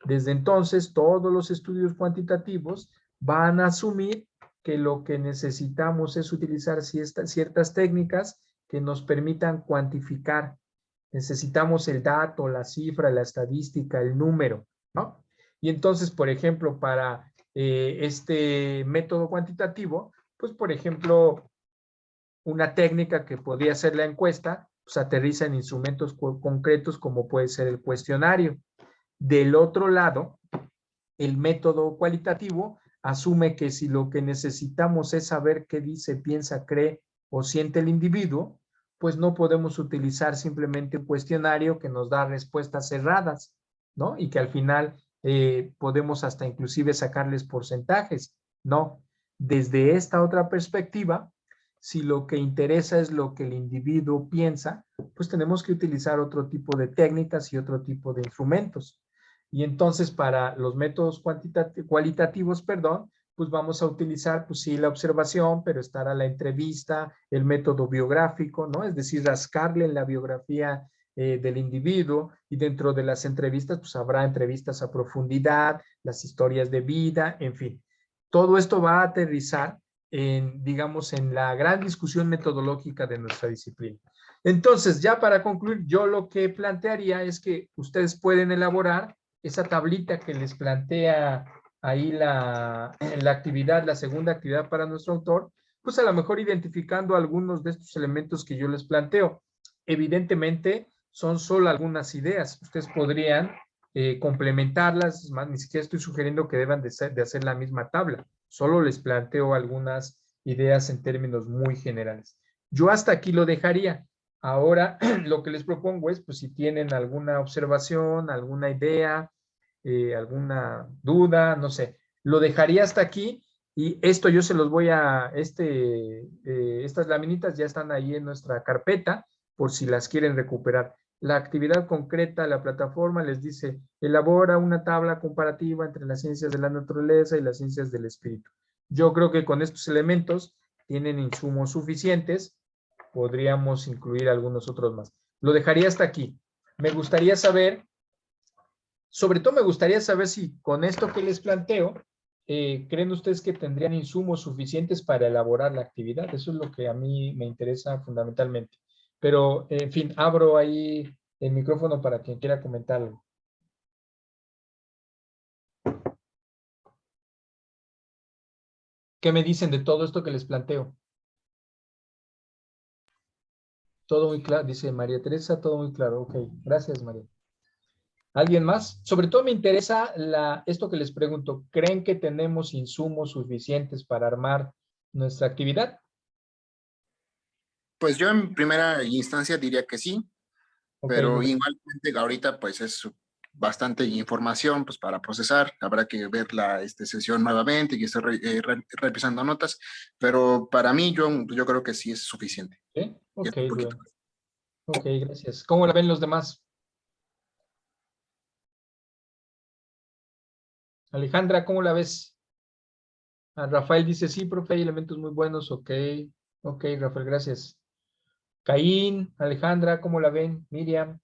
Desde entonces, todos los estudios cuantitativos van a asumir que lo que necesitamos es utilizar ciertas técnicas que nos permitan cuantificar. Necesitamos el dato, la cifra, la estadística, el número, ¿no? Y entonces, por ejemplo, para este método cuantitativo, pues, por ejemplo, una técnica que podría ser la encuesta, pues aterriza en instrumentos concretos como puede ser el cuestionario. Del otro lado, el método cualitativo asume que si lo que necesitamos es saber qué dice, piensa, cree o siente el individuo, pues no podemos utilizar simplemente un cuestionario que nos da respuestas cerradas, ¿no? Y que al final podemos hasta inclusive sacarles porcentajes. No, desde esta otra perspectiva, si lo que interesa es lo que el individuo piensa, pues tenemos que utilizar otro tipo de técnicas y otro tipo de instrumentos. Y entonces para los métodos cualitativos, pues vamos a utilizar, pues sí, la observación, pero estará la entrevista, el método biográfico, ¿no? Es decir, rascarle en la biografía del individuo, y dentro de las entrevistas, pues habrá entrevistas a profundidad, las historias de vida, en fin. Todo esto va a aterrizar en, digamos, en la gran discusión metodológica de nuestra disciplina. Entonces, ya para concluir, yo lo que plantearía es que ustedes pueden elaborar esa tablita que les plantea ahí la actividad, la segunda actividad para nuestro autor, pues a lo mejor identificando algunos de estos elementos que yo les planteo. Evidentemente, son solo algunas ideas. Ustedes podrían complementarlas, más, ni siquiera estoy sugiriendo que deban de hacer la misma tabla, solo les planteo algunas ideas en términos muy generales. Yo hasta aquí lo dejaría. Ahora lo que les propongo es, pues si tienen alguna observación, alguna idea, alguna duda, no sé, lo dejaría hasta aquí, y esto yo se los voy a, estas laminitas ya están ahí en nuestra carpeta por si las quieren recuperar. La actividad concreta, la plataforma les dice, elabora una tabla comparativa entre las ciencias de la naturaleza y las ciencias del espíritu. Yo creo que con estos elementos tienen insumos suficientes, podríamos incluir algunos otros más. Lo dejaría hasta aquí. Me gustaría saber, sobre todo me gustaría saber si con esto que les planteo, ¿creen ustedes que tendrían insumos suficientes para elaborar la actividad? Eso es lo que a mí me interesa fundamentalmente. Pero, en fin, abro ahí el micrófono para quien quiera comentarlo. ¿Qué me dicen de todo esto que les planteo? Todo muy claro, dice María Teresa, todo muy claro. Ok, gracias, María. ¿Alguien más? Sobre todo me interesa esto que les pregunto. ¿Creen que tenemos insumos suficientes para armar nuestra actividad? Pues yo en primera instancia diría que sí, Ok, pero igualmente ahorita pues es bastante información pues para procesar. Habrá que ver la sesión nuevamente y estar revisando notas, pero para mí yo creo que sí es suficiente. ¿sí? Y es Ok, un poquito. Rubén. Ok, gracias. ¿Cómo la ven los demás? Alejandra, ¿cómo la ves? Rafael dice, sí, profe, hay elementos muy buenos. Ok, ok, Rafael, gracias. Caín, Alejandra, ¿cómo la ven? Miriam.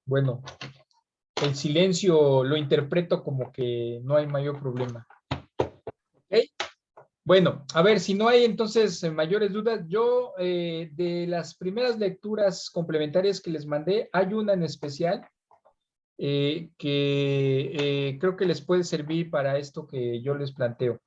Bueno, el silencio lo interpreto como que no hay mayor problema. ¿Ok? Bueno, a ver, si no hay entonces mayores dudas, yo de las primeras lecturas complementarias que les mandé, hay una en especial que creo que les puede servir para esto que yo les planteo.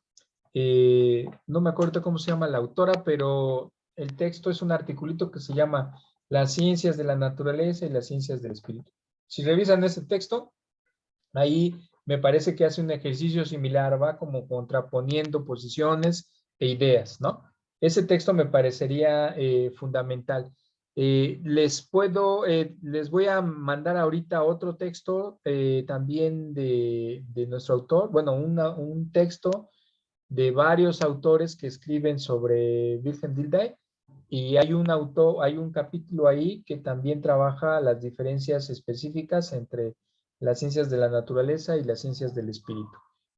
No me acuerdo cómo se llama la autora, pero el texto es un articulito que se llama Las ciencias de la naturaleza y las ciencias del espíritu. Si revisan ese texto, ahí me parece que hace un ejercicio similar, va como contraponiendo posiciones e ideas, ¿no? Ese texto me parecería fundamental. Les voy a mandar ahorita otro texto también de nuestro autor, bueno, un texto de varios autores que escriben sobre Wilhelm Dilthey y hay un capítulo ahí que también trabaja las diferencias específicas entre las ciencias de la naturaleza y las ciencias del espíritu.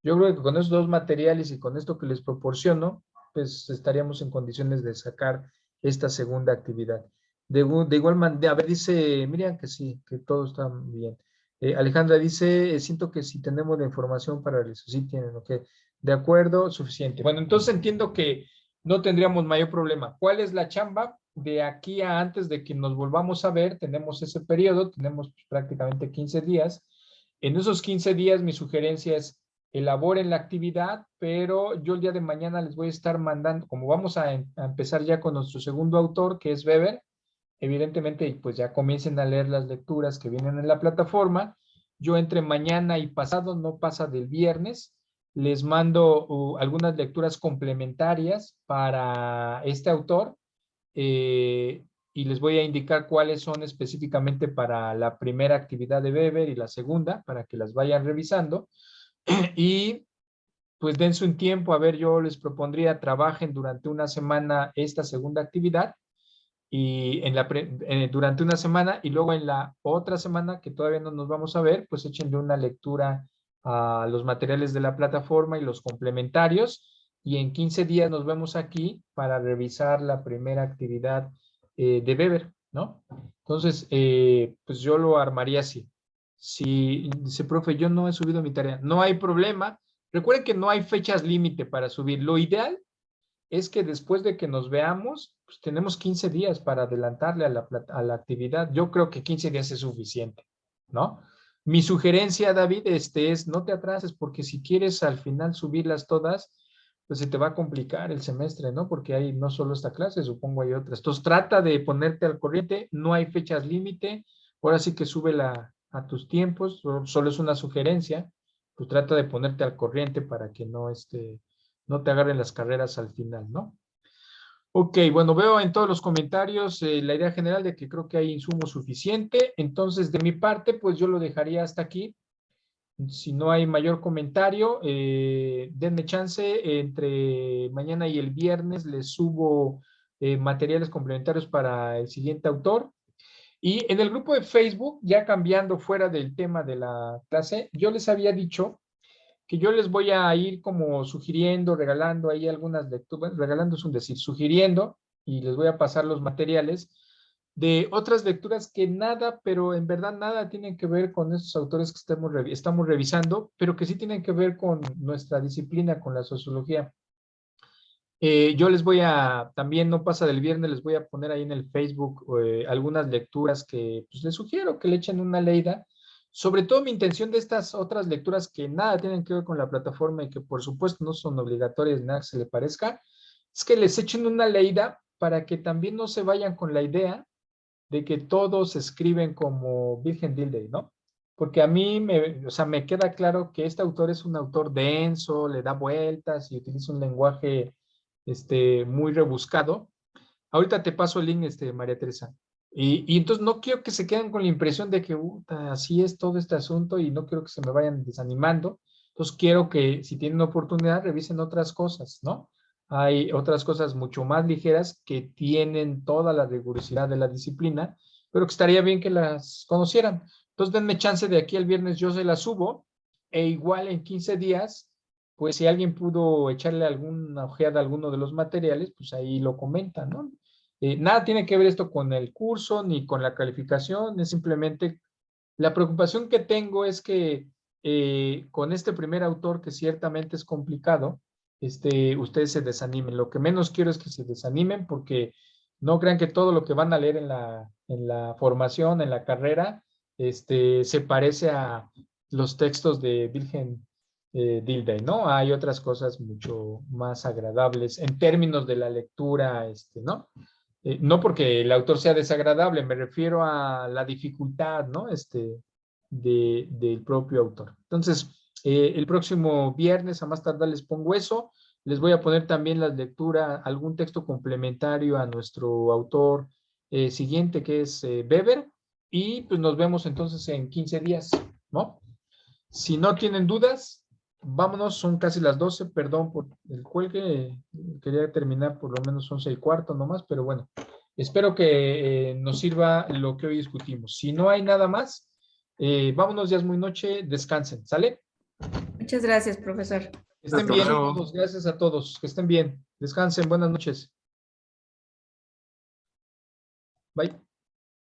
Yo creo que con esos dos materiales y con esto que les proporciono, pues estaríamos en condiciones de sacar esta segunda actividad. De igual manera, a ver, dice Miriam que sí, que todo está bien. Alejandra dice, siento que si tenemos la información para eso, sí tienen, ok. De acuerdo, suficiente. Bueno, entonces entiendo que no tendríamos mayor problema. ¿Cuál es la chamba? De aquí a antes de que nos volvamos a ver, tenemos ese periodo, tenemos prácticamente 15 días. En esos 15 días, mi sugerencia es elaboren la actividad, pero yo el día de mañana les voy a estar mandando, como vamos a empezar ya con nuestro segundo autor, que es Weber, evidentemente, pues ya comiencen a leer las lecturas que vienen en la plataforma. Yo entre mañana y pasado, no pasa del viernes, les mando algunas lecturas complementarias para este autor eh, y les voy a indicar cuáles son específicamente para la primera actividad de Weber y la segunda, para que las vayan revisando. Y pues dense un tiempo, a ver, yo les propondría trabajen durante una semana esta segunda actividad y durante una semana y luego en la otra semana que todavía no nos vamos a ver, pues échenle una lectura a los materiales de la plataforma y los complementarios y en 15 días nos vemos aquí para revisar la primera actividad de Weber, ¿no? Entonces, pues yo lo armaría así. Si dice, profe, yo no he subido mi tarea, no hay problema. Recuerden que no hay fechas límite para subir. Lo ideal es que después de que nos veamos, pues tenemos 15 días para adelantarle a la actividad. Yo creo que 15 días es suficiente, ¿no? Mi sugerencia, David, es no te atrases porque si quieres al final subirlas todas, pues se te va a complicar el semestre, ¿no? Porque hay no solo esta clase, supongo hay otras. Entonces trata de ponerte al corriente, no hay fechas límite, ahora sí que súbela a tus tiempos, solo es una sugerencia, pues trata de ponerte al corriente para que no te agarren las carreras al final, ¿no? Ok, bueno, veo en todos los comentarios la idea general de que creo que hay insumo suficiente. Entonces, de mi parte, pues yo lo dejaría hasta aquí. Si no hay mayor comentario, denme chance. Entre mañana y el viernes les subo materiales complementarios para el siguiente autor. Y en el grupo de Facebook, ya cambiando fuera del tema de la clase, yo les había dicho que yo les voy a ir como sugiriendo, regalando ahí algunas lecturas, regalando es un decir, sugiriendo, y les voy a pasar los materiales de otras lecturas que nada, pero en verdad nada tienen que ver con estos autores que estamos revisando, pero que sí tienen que ver con nuestra disciplina, con la sociología. Yo les voy a, también no pasa del viernes, les voy a poner ahí en el Facebook algunas lecturas que pues, les sugiero que le echen una leída. Sobre todo mi intención de estas otras lecturas que nada tienen que ver con la plataforma y que por supuesto no son obligatorias, nada que se le parezca, es que les echen una leída para que también no se vayan con la idea de que todos escriben como Virgen Dilthey, ¿no? Porque a mí me queda claro que este autor es un autor denso, le da vueltas y utiliza un lenguaje muy rebuscado. Ahorita te paso el link, María Teresa. Y entonces no quiero que se queden con la impresión de que así es todo este asunto y no quiero que se me vayan desanimando. Entonces quiero que si tienen oportunidad revisen otras cosas, ¿no? Hay otras cosas mucho más ligeras que tienen toda la rigurosidad de la disciplina, pero que estaría bien que las conocieran. Entonces denme chance de aquí al viernes, yo se las subo e igual en 15 días, pues si alguien pudo echarle alguna ojeada a alguno de los materiales, pues ahí lo comentan, ¿no? Nada tiene que ver esto con el curso ni con la calificación, es simplemente la preocupación que tengo es que con este primer autor, que ciertamente es complicado, ustedes se desanimen. Lo que menos quiero es que se desanimen porque no crean que todo lo que van a leer en la formación, en la carrera, se parece a los textos de Virgen Dilthey, ¿no? Hay otras cosas mucho más agradables en términos de la lectura, ¿no? No porque el autor sea desagradable, me refiero a la dificultad, ¿no? Del propio autor. Entonces, el próximo viernes, a más tardar, les pongo eso. Les voy a poner también la lectura, algún texto complementario a nuestro autor siguiente, que es Weber, y pues nos vemos entonces en 15 días, ¿no? Si no tienen dudas, vámonos, son casi las 12, perdón por el cuelgue, quería terminar por lo menos 11:15 nomás, pero bueno, espero que nos sirva lo que hoy discutimos. Si no hay nada más, vámonos, ya es muy noche, descansen, ¿sale? Muchas gracias, profesor. Que estén bien todos, gracias a todos, que estén bien, descansen, buenas noches. Bye.